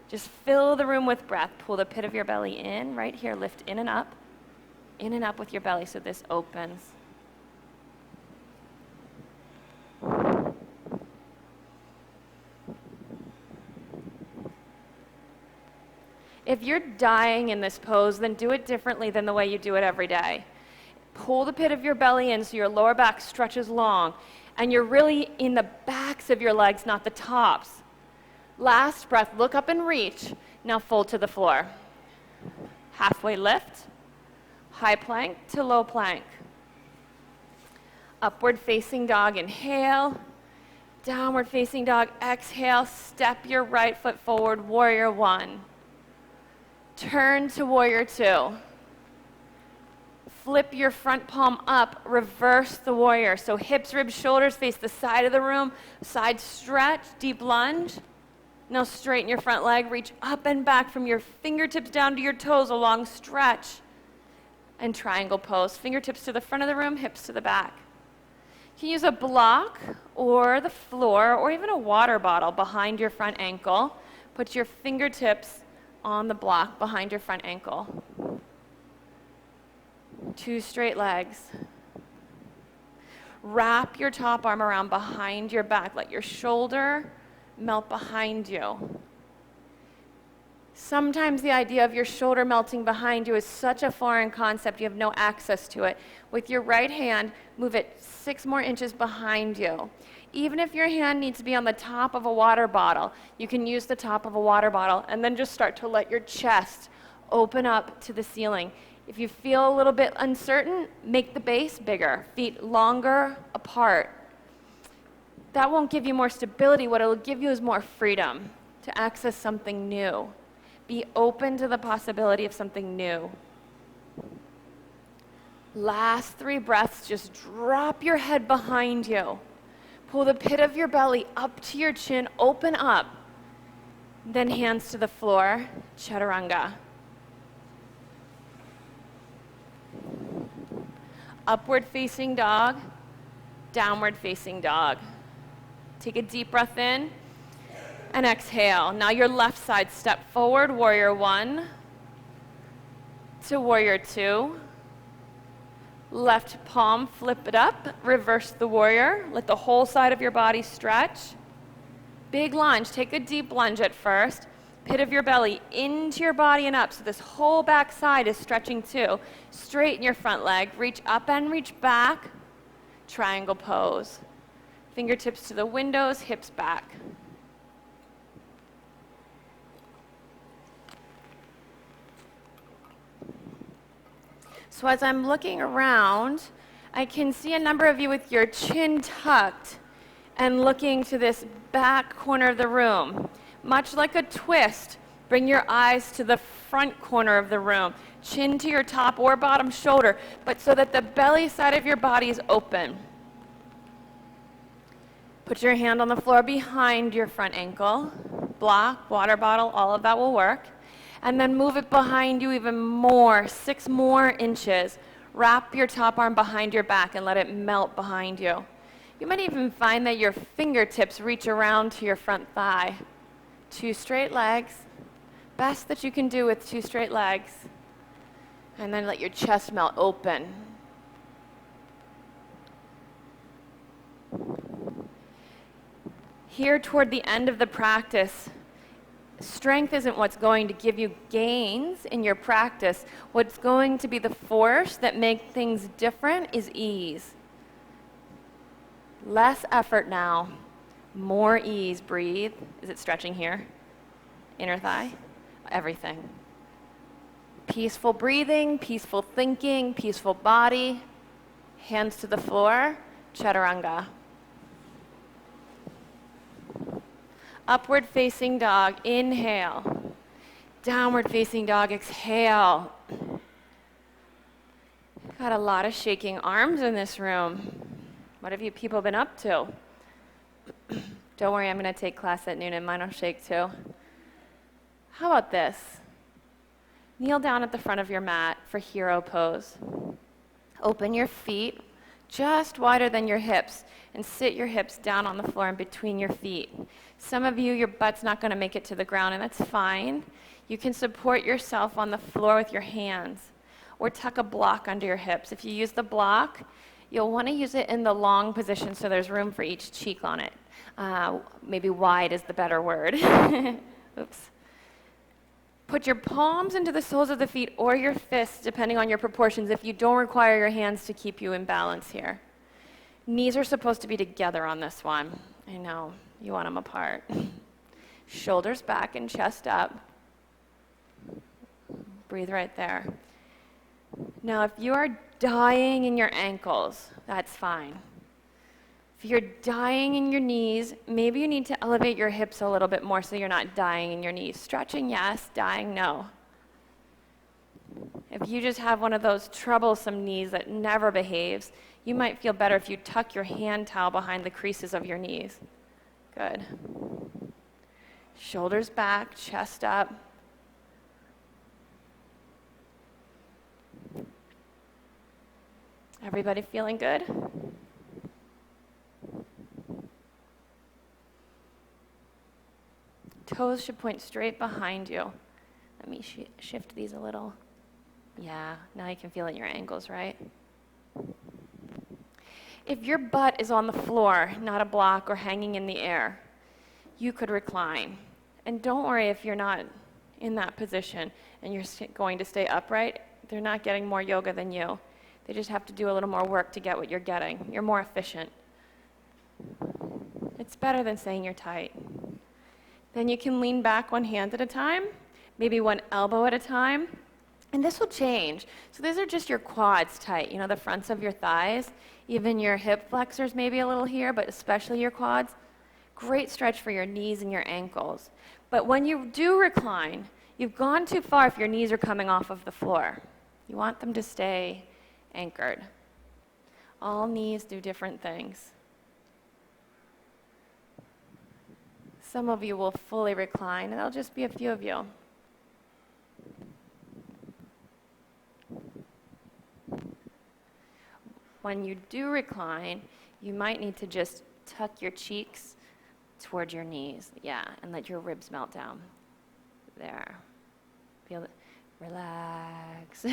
Just fill the room with breath. Pull the pit of your belly in. Right here, lift in and up with your belly so this opens. If you're dying in this pose, then do it differently than the way you do it every day. Pull the pit of your belly in so your lower back stretches long, and you're really in the backs of your legs, not the tops. Last breath, look up and reach. Now fold to the floor. Halfway lift, high plank to low plank. Upward facing dog, inhale. Downward facing dog, exhale. Step your right foot forward, warrior one. Turn to warrior two. Flip your front palm up, reverse the warrior. So hips, ribs, shoulders face the side of the room. Side stretch, deep lunge. Now straighten your front leg, reach up and back from your fingertips down to your toes, a long stretch. And triangle pose. Fingertips to the front of the room, hips to the back. You can use a block or the floor or even a water bottle behind your front ankle. Put your fingertips on the block behind your front ankle. 2 straight legs. Wrap your top arm around behind your back. Let your shoulder melt behind you. Sometimes the idea of your shoulder melting behind you is such a foreign concept, you have no access to it. With your right hand, move it 6 more inches behind you. Even if your hand needs to be on the top of a water bottle, you can use the top of a water bottle and then just start to let your chest open up to the ceiling. If you feel a little bit uncertain, make the base bigger, feet longer apart. That won't give you more stability. What it will give you is more freedom to access something new. Be open to the possibility of something new. Last 3 breaths, just drop your head behind you. Pull the pit of your belly up to your chin, open up. Then hands to the floor, chaturanga. Upward facing dog, downward facing dog. Take a deep breath in and exhale. Now your left side, step forward, warrior one to warrior two. Left palm, flip it up, reverse the warrior. Let the whole side of your body stretch. Big lunge, take a deep lunge at first. Pit of your belly into your body and up, so this whole back side is stretching too. Straighten your front leg, reach up and reach back. Triangle pose. Fingertips to the windows, hips back. So as I'm looking around, I can see a number of you with your chin tucked and looking to this back corner of the room. Much like a twist, bring your eyes to the front corner of the room, chin to your top or bottom shoulder, but so that the belly side of your body is open. Put your hand on the floor behind your front ankle. Block, water bottle, all of that will work. And then move it behind you even more, 6 more inches. Wrap your top arm behind your back and let it melt behind you. You might even find that your fingertips reach around to your front thigh. 2 straight legs. Best that you can do with 2 straight legs. And then let your chest melt open. Here toward the end of the practice, strength isn't what's going to give you gains in your practice. What's going to be the force that makes things different is ease. Less effort now, more ease. Breathe. Is it stretching here? Inner thigh? Everything. Peaceful breathing, peaceful thinking, peaceful body. Hands to the floor, chaturanga. Upward facing dog, inhale. Downward facing dog, exhale. Got a lot of shaking arms in this room. What have you people been up to? Don't worry, I'm going to take class at noon and mine will shake too. How about this? Kneel down at the front of your mat for hero pose. Open your feet just wider than your hips and sit your hips down on the floor in between your feet. Some of you, your butt's not going to make it to the ground, and that's fine. You can support yourself on the floor with your hands or tuck a block under your hips. If you use the block, you'll want to use it in the long position so there's room for each cheek on it. Maybe wide is the better word. Oops. Put your palms into the soles of the feet or your fists, depending on your proportions, if you don't require your hands to keep you in balance here. Knees are supposed to be together on this one. I know, you want them apart. Shoulders back and chest up. Breathe right there. Now, if you are dying in your ankles, that's fine. If you're dying in your knees, maybe you need to elevate your hips a little bit more so you're not dying in your knees. Stretching, yes. Dying, no. If you just have one of those troublesome knees that never behaves, you might feel better if you tuck your hand towel behind the creases of your knees. Good. Shoulders back, chest up. Everybody feeling good? Toes should point straight behind you. Let me shift these a little. Yeah, now you can feel it in your ankles, right? If your butt is on the floor, not a block or hanging in the air, you could recline. And don't worry if you're not in that position and you're going to stay upright. They're not getting more yoga than you. They just have to do a little more work to get what you're getting. You're more efficient. It's better than saying you're tight. Then you can lean back one hand at a time, maybe one elbow at a time, and this will change. So these are just your quads tight, you know, the fronts of your thighs, even your hip flexors maybe a little here, but especially your quads. Great stretch for your knees and your ankles. But when you do recline, you've gone too far if your knees are coming off of the floor. You want them to stay anchored. All knees do different things. Some of you will fully recline, and there'll just be a few of you. When you do recline, you might need to just tuck your cheeks toward your knees. Yeah, and let your ribs melt down. There. Feel it. Relax.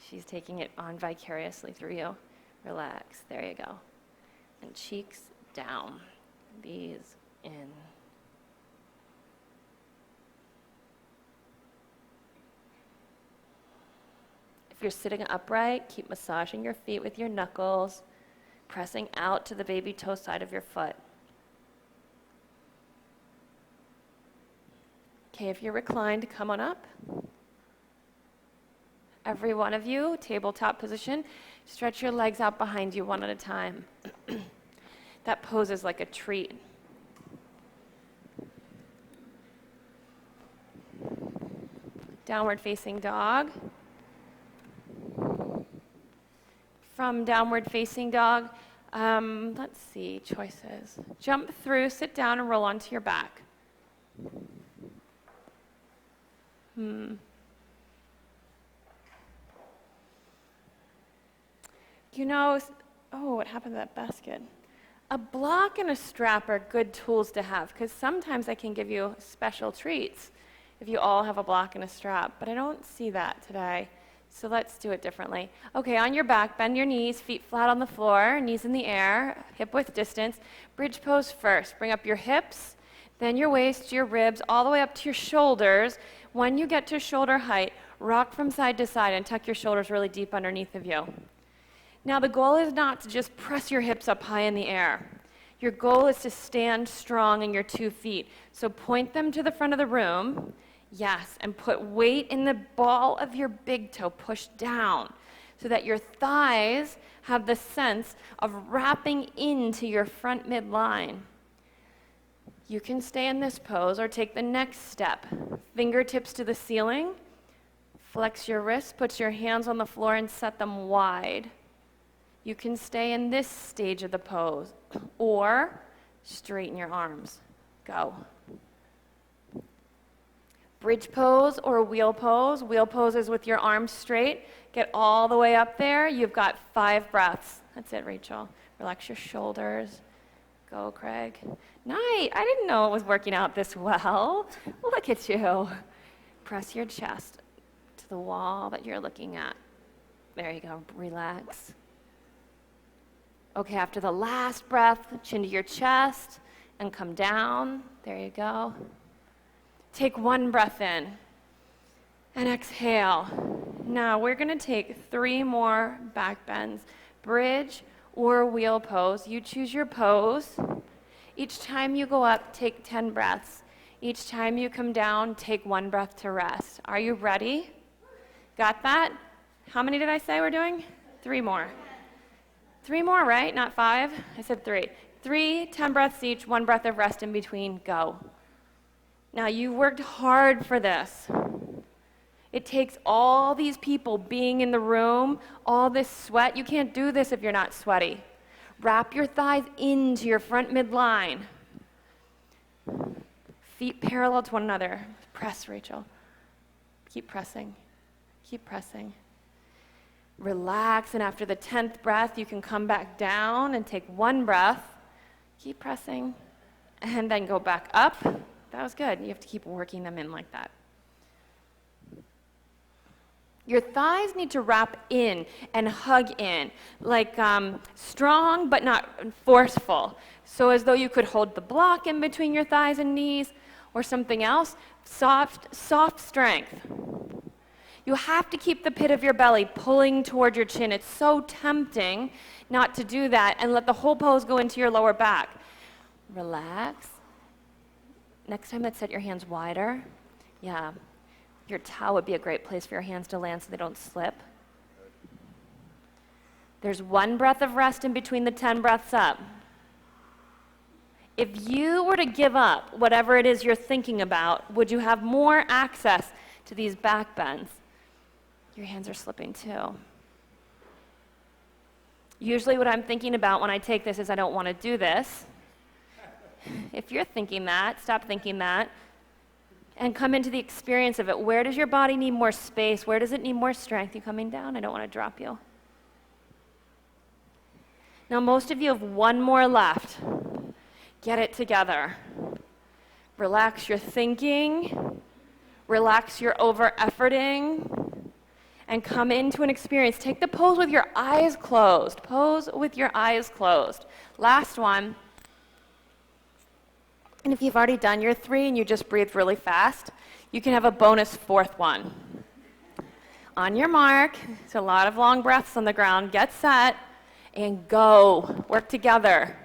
She's taking it on vicariously through you. Relax. There you go. And cheeks down. These in. If you're sitting upright, keep massaging your feet with your knuckles, pressing out to the baby toe side of your foot. Okay, if you're reclined, come on up. Every one of you, tabletop position, stretch your legs out behind you one at a time. That pose is like a treat. Downward facing dog. From downward facing dog, let's see, choices. Jump through, sit down, and roll onto your back. You know, oh, what happened to that basket? A block and a strap are good tools to have, because sometimes I can give you special treats if you all have a block and a strap, but I don't see that today. So let's do it differently. Okay, on your back, bend your knees, feet flat on the floor, knees in the air, hip width distance. Bridge pose first. Bring up your hips, then your waist, your ribs, all the way up to your shoulders. When you get to shoulder height, rock from side to side and tuck your shoulders really deep underneath of you. Now, the goal is not to just press your hips up high in the air. Your goal is to stand strong in your 2 feet. So point them to the front of the room. Yes, and put weight in the ball of your big toe, push down, so that your thighs have the sense of wrapping into your front midline. You can stay in this pose or take the next step. Fingertips to the ceiling. Flex your wrists, put your hands on the floor and set them wide. You can stay in this stage of the pose or straighten your arms. Go. Bridge pose or wheel pose. Wheel pose is with your arms straight. Get all the way up there. You've got 5 breaths. That's it, Rachel. Relax your shoulders. Go, Craig. Nice. I didn't know it was working out this well. Look at you. Press your chest to the wall that you're looking at. There you go. Relax. Okay, after the last breath, chin to your chest and come down. There you go. Take 1 breath in and exhale. Now we're going to take 3 more back bends. Bridge or wheel pose. You choose your pose. Each time you go up, take 10 breaths. Each time you come down, take 1 breath to rest. Are you ready? Got that? How many did I say we're doing? 3 more. 3 more, right? Not 5? I said 3. 3, 10 breaths each, 1 breath of rest in between. Go. Now, you worked hard for this. It takes all these people being in the room, all this sweat. You can't do this if you're not sweaty. Wrap your thighs into your front midline. Feet parallel to one another. Press, Rachel. Keep pressing. Keep pressing. Relax, and after the 10th breath, you can come back down and take 1 breath. Keep pressing, and then go back up. That was good. You have to keep working them in like that. Your thighs need to wrap in and hug in, like strong but not forceful. So as though you could hold the block in between your thighs and knees or something else. Soft strength. You have to keep the pit of your belly pulling toward your chin. It's so tempting not to do that and let the whole pose go into your lower back. Relax. Next time, let's set your hands wider. Yeah. Your towel would be a great place for your hands to land so they don't slip. There's 1 breath of rest in between the 10 breaths up. If you were to give up whatever it is you're thinking about, would you have more access to these back bends? Your hands are slipping too. Usually what I'm thinking about when I take this is I don't want to do this. If you're thinking that, stop thinking that and come into the experience of it. Where does your body need more space? Where does it need more strength? You coming down? I don't want to drop you. Now most of you have 1 more left. Get it together. Relax your thinking. Relax your over-efforting. And come into an experience. Take the pose with your eyes closed. Pose with your eyes closed. Last one. And if you've already done your 3 and you just breathed really fast, you can have a bonus 4th one. On your mark, it's a lot of long breaths on the ground. Get set and go. Work together.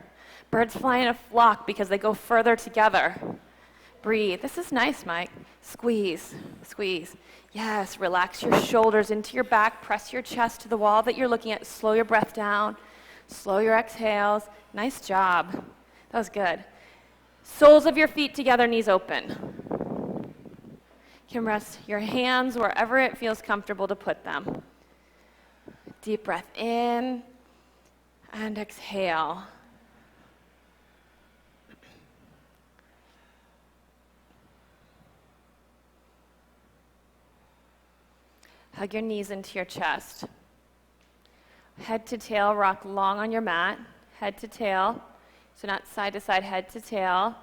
Birds fly in a flock because they go further together. Breathe. This is nice, Mike. Squeeze. Squeeze. Yes, relax your shoulders into your back. Press your chest to the wall that you're looking at. Slow your breath down. Slow your exhales. Nice job. That was good. Soles of your feet together, knees open. You can rest your hands wherever it feels comfortable to put them. Deep breath in and exhale. Hug your knees into your chest. Head to tail, rock long on your mat. Head to tail. So not side to side, head to tail,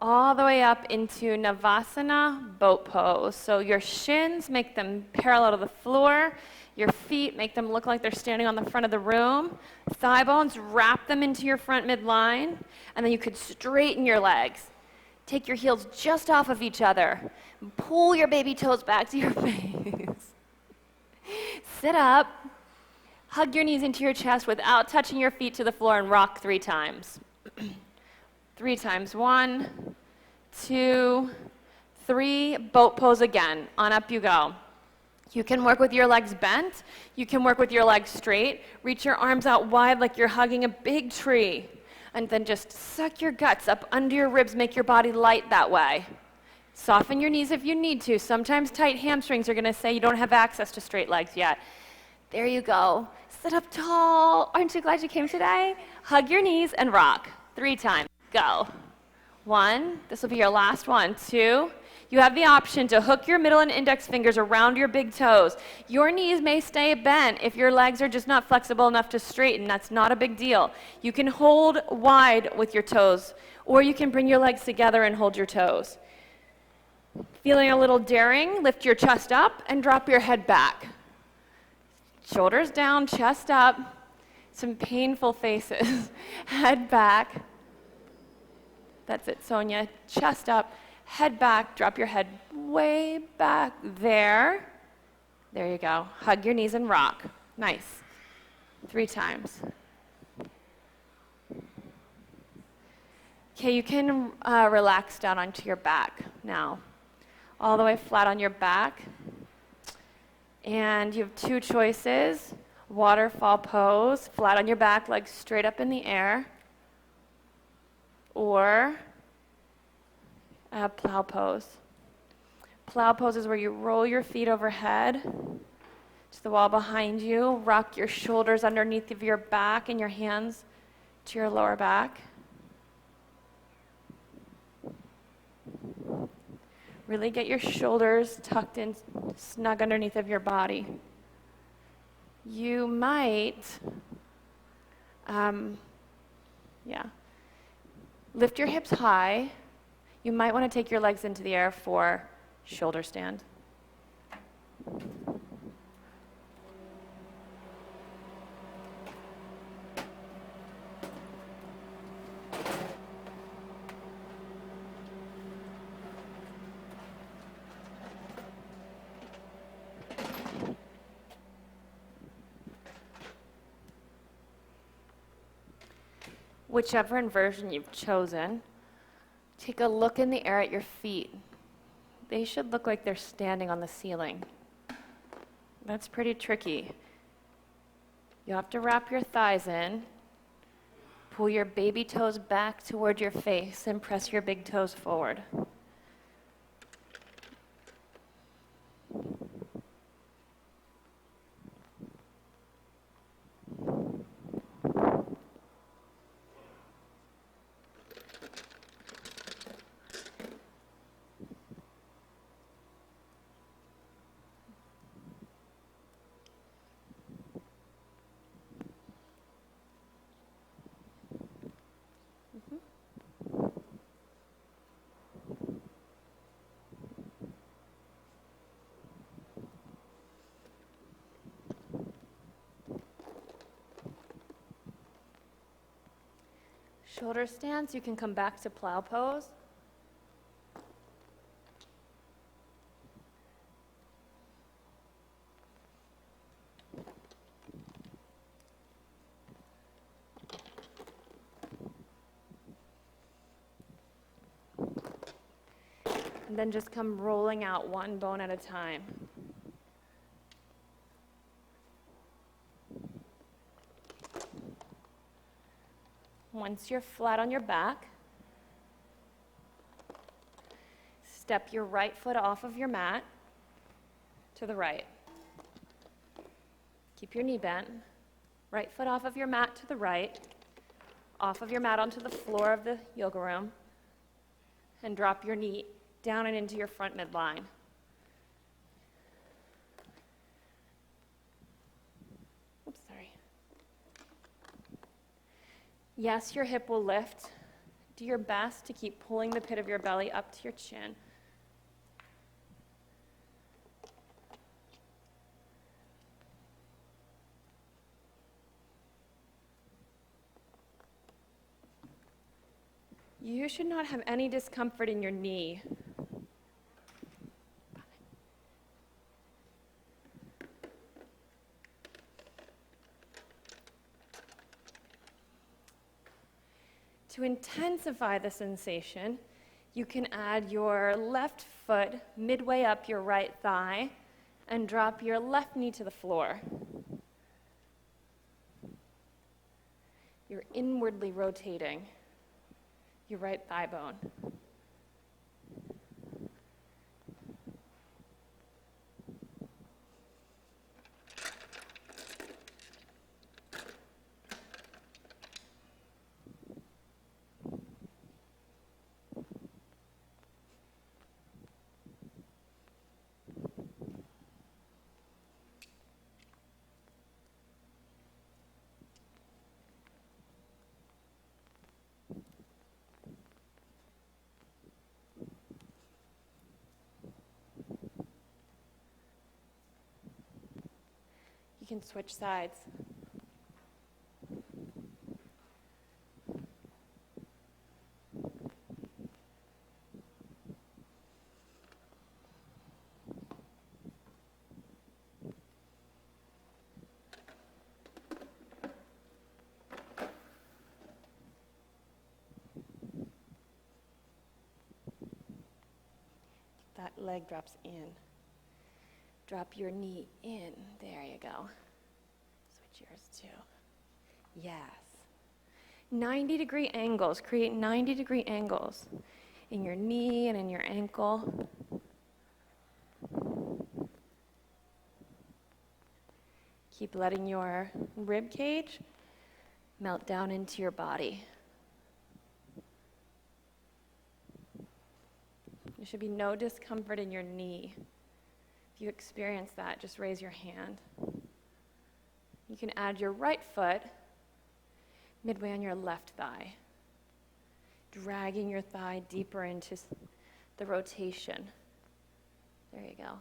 all the way up into Navasana, boat pose. So your shins, make them parallel to the floor. Your feet, make them look like they're standing on the front of the room. Thigh bones, wrap them into your front midline. And then you could straighten your legs. Take your heels just off of each other. Pull your baby toes back to your face. Sit up. Hug your knees into your chest without touching your feet to the floor and rock 3 times. 3 times. 1, 2, 3. Boat pose again. On up you go. You can work with your legs bent. You can work with your legs straight. Reach your arms out wide like you're hugging a big tree. And then just suck your guts up under your ribs, make your body light that way. Soften your knees if you need to. Sometimes tight hamstrings are going to say you don't have access to straight legs yet. There you go. Sit up tall. Aren't you glad you came today? Hug your knees and rock. 3 times. Go. 1. This will be your last one. 2. You have the option to hook your middle and index fingers around your big toes. Your knees may stay bent if your legs are just not flexible enough to straighten. That's not a big deal. You can hold wide with your toes, or you can bring your legs together and hold your toes. Feeling a little daring, lift your chest up and drop your head back. Shoulders down, chest up. Some painful faces. Head back. That's it, Sonia. Chest up, head back, drop your head way back there. There you go. Hug your knees and rock. Nice. 3 times. Okay, you can relax down onto your back now. All the way flat on your back. And you have 2 choices. Waterfall pose, flat on your back, legs straight up in the air. Or plow pose. Plow pose is where you roll your feet overhead to the wall behind you. Rock your shoulders underneath of your back and your hands to your lower back. Really get your shoulders tucked in, snug underneath of your body. You might, lift your hips high. You might want to take your legs into the air for shoulder stand. Whichever inversion you've chosen, take a look in the air at your feet. They should look like they're standing on the ceiling. That's pretty tricky. You have to wrap your thighs in, pull your baby toes back toward your face, and press your big toes forward. Shoulder stance, you can come back to plow pose. And then just come rolling out one bone at a time. Once you're flat on your back, step your right foot off of your mat to the right. Keep your knee bent. Right foot off of your mat to the right, off of your mat onto the floor of the yoga room, and drop your knee down and into your front midline. Oops, sorry. Yes, your hip will lift. Do your best to keep pulling the pit of your belly up to your chin. You should not have any discomfort in your knee. To intensify the sensation, you can add your left foot midway up your right thigh and drop your left knee to the floor. You're inwardly rotating your right thigh bone. You can switch sides. That leg drops in. Drop your knee in. There you go. Switch yours too. Yes. 90-degree angles. Create 90-degree angles in your knee and in your ankle. Keep letting your rib cage melt down into your body. There should be no discomfort in your knee. If you experience that, just raise your hand. You can add your right foot midway on your left thigh, dragging your thigh deeper into the rotation. There you go.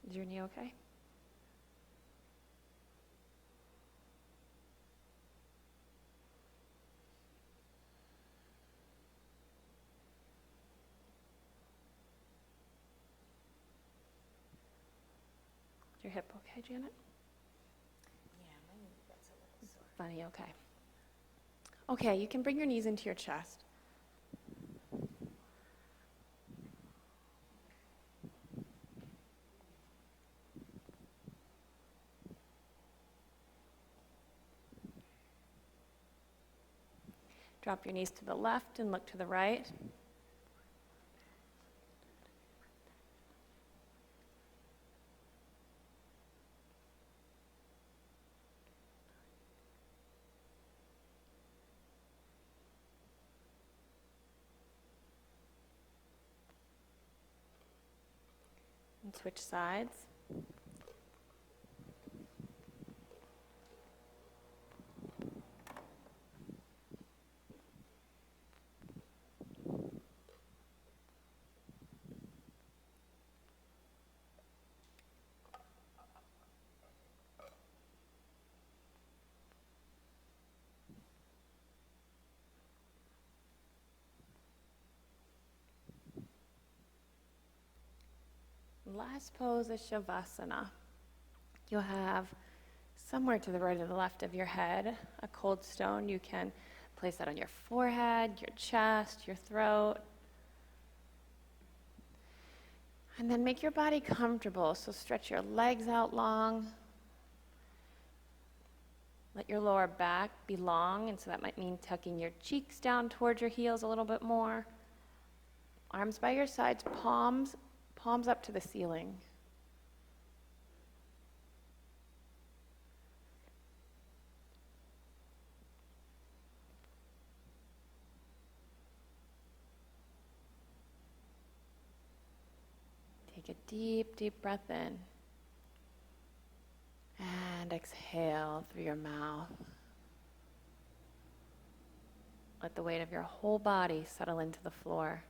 Is your knee okay? Is your hip okay, Janet? Yeah, my knee gets a little sore. Funny, okay. Okay, you can bring your knees into your chest. Drop your knees to the left and look to the right. And switch sides. Last pose is Shavasana. You'll have somewhere to the right or the left of your head a cold stone. You can place that on your forehead, your chest, your throat. And then make your body comfortable. So stretch your legs out long. Let your lower back be long, and so that might mean tucking your cheeks down towards your heels a little bit more. Arms by your sides, palms up to the ceiling. Take a deep, deep breath in. And exhale through your mouth. Let the weight of your whole body settle into the floor.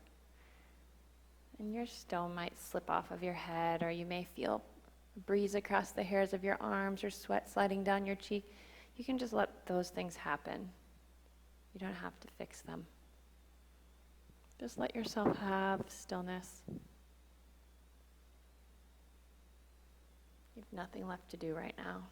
And your stone might slip off of your head, or you may feel a breeze across the hairs of your arms or sweat sliding down your cheek. You can just let those things happen. You don't have to fix them. Just let yourself have stillness. Give You have nothing left to do right now.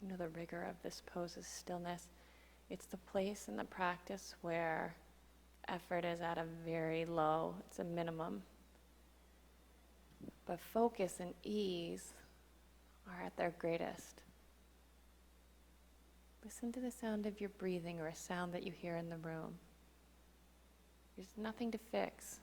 You know, the rigor of this pose is stillness. It's the place in the practice where effort is at a very low, it's a minimum. But focus and ease are at their greatest. Listen to the sound of your breathing or a sound that you hear in the room. There's nothing to fix.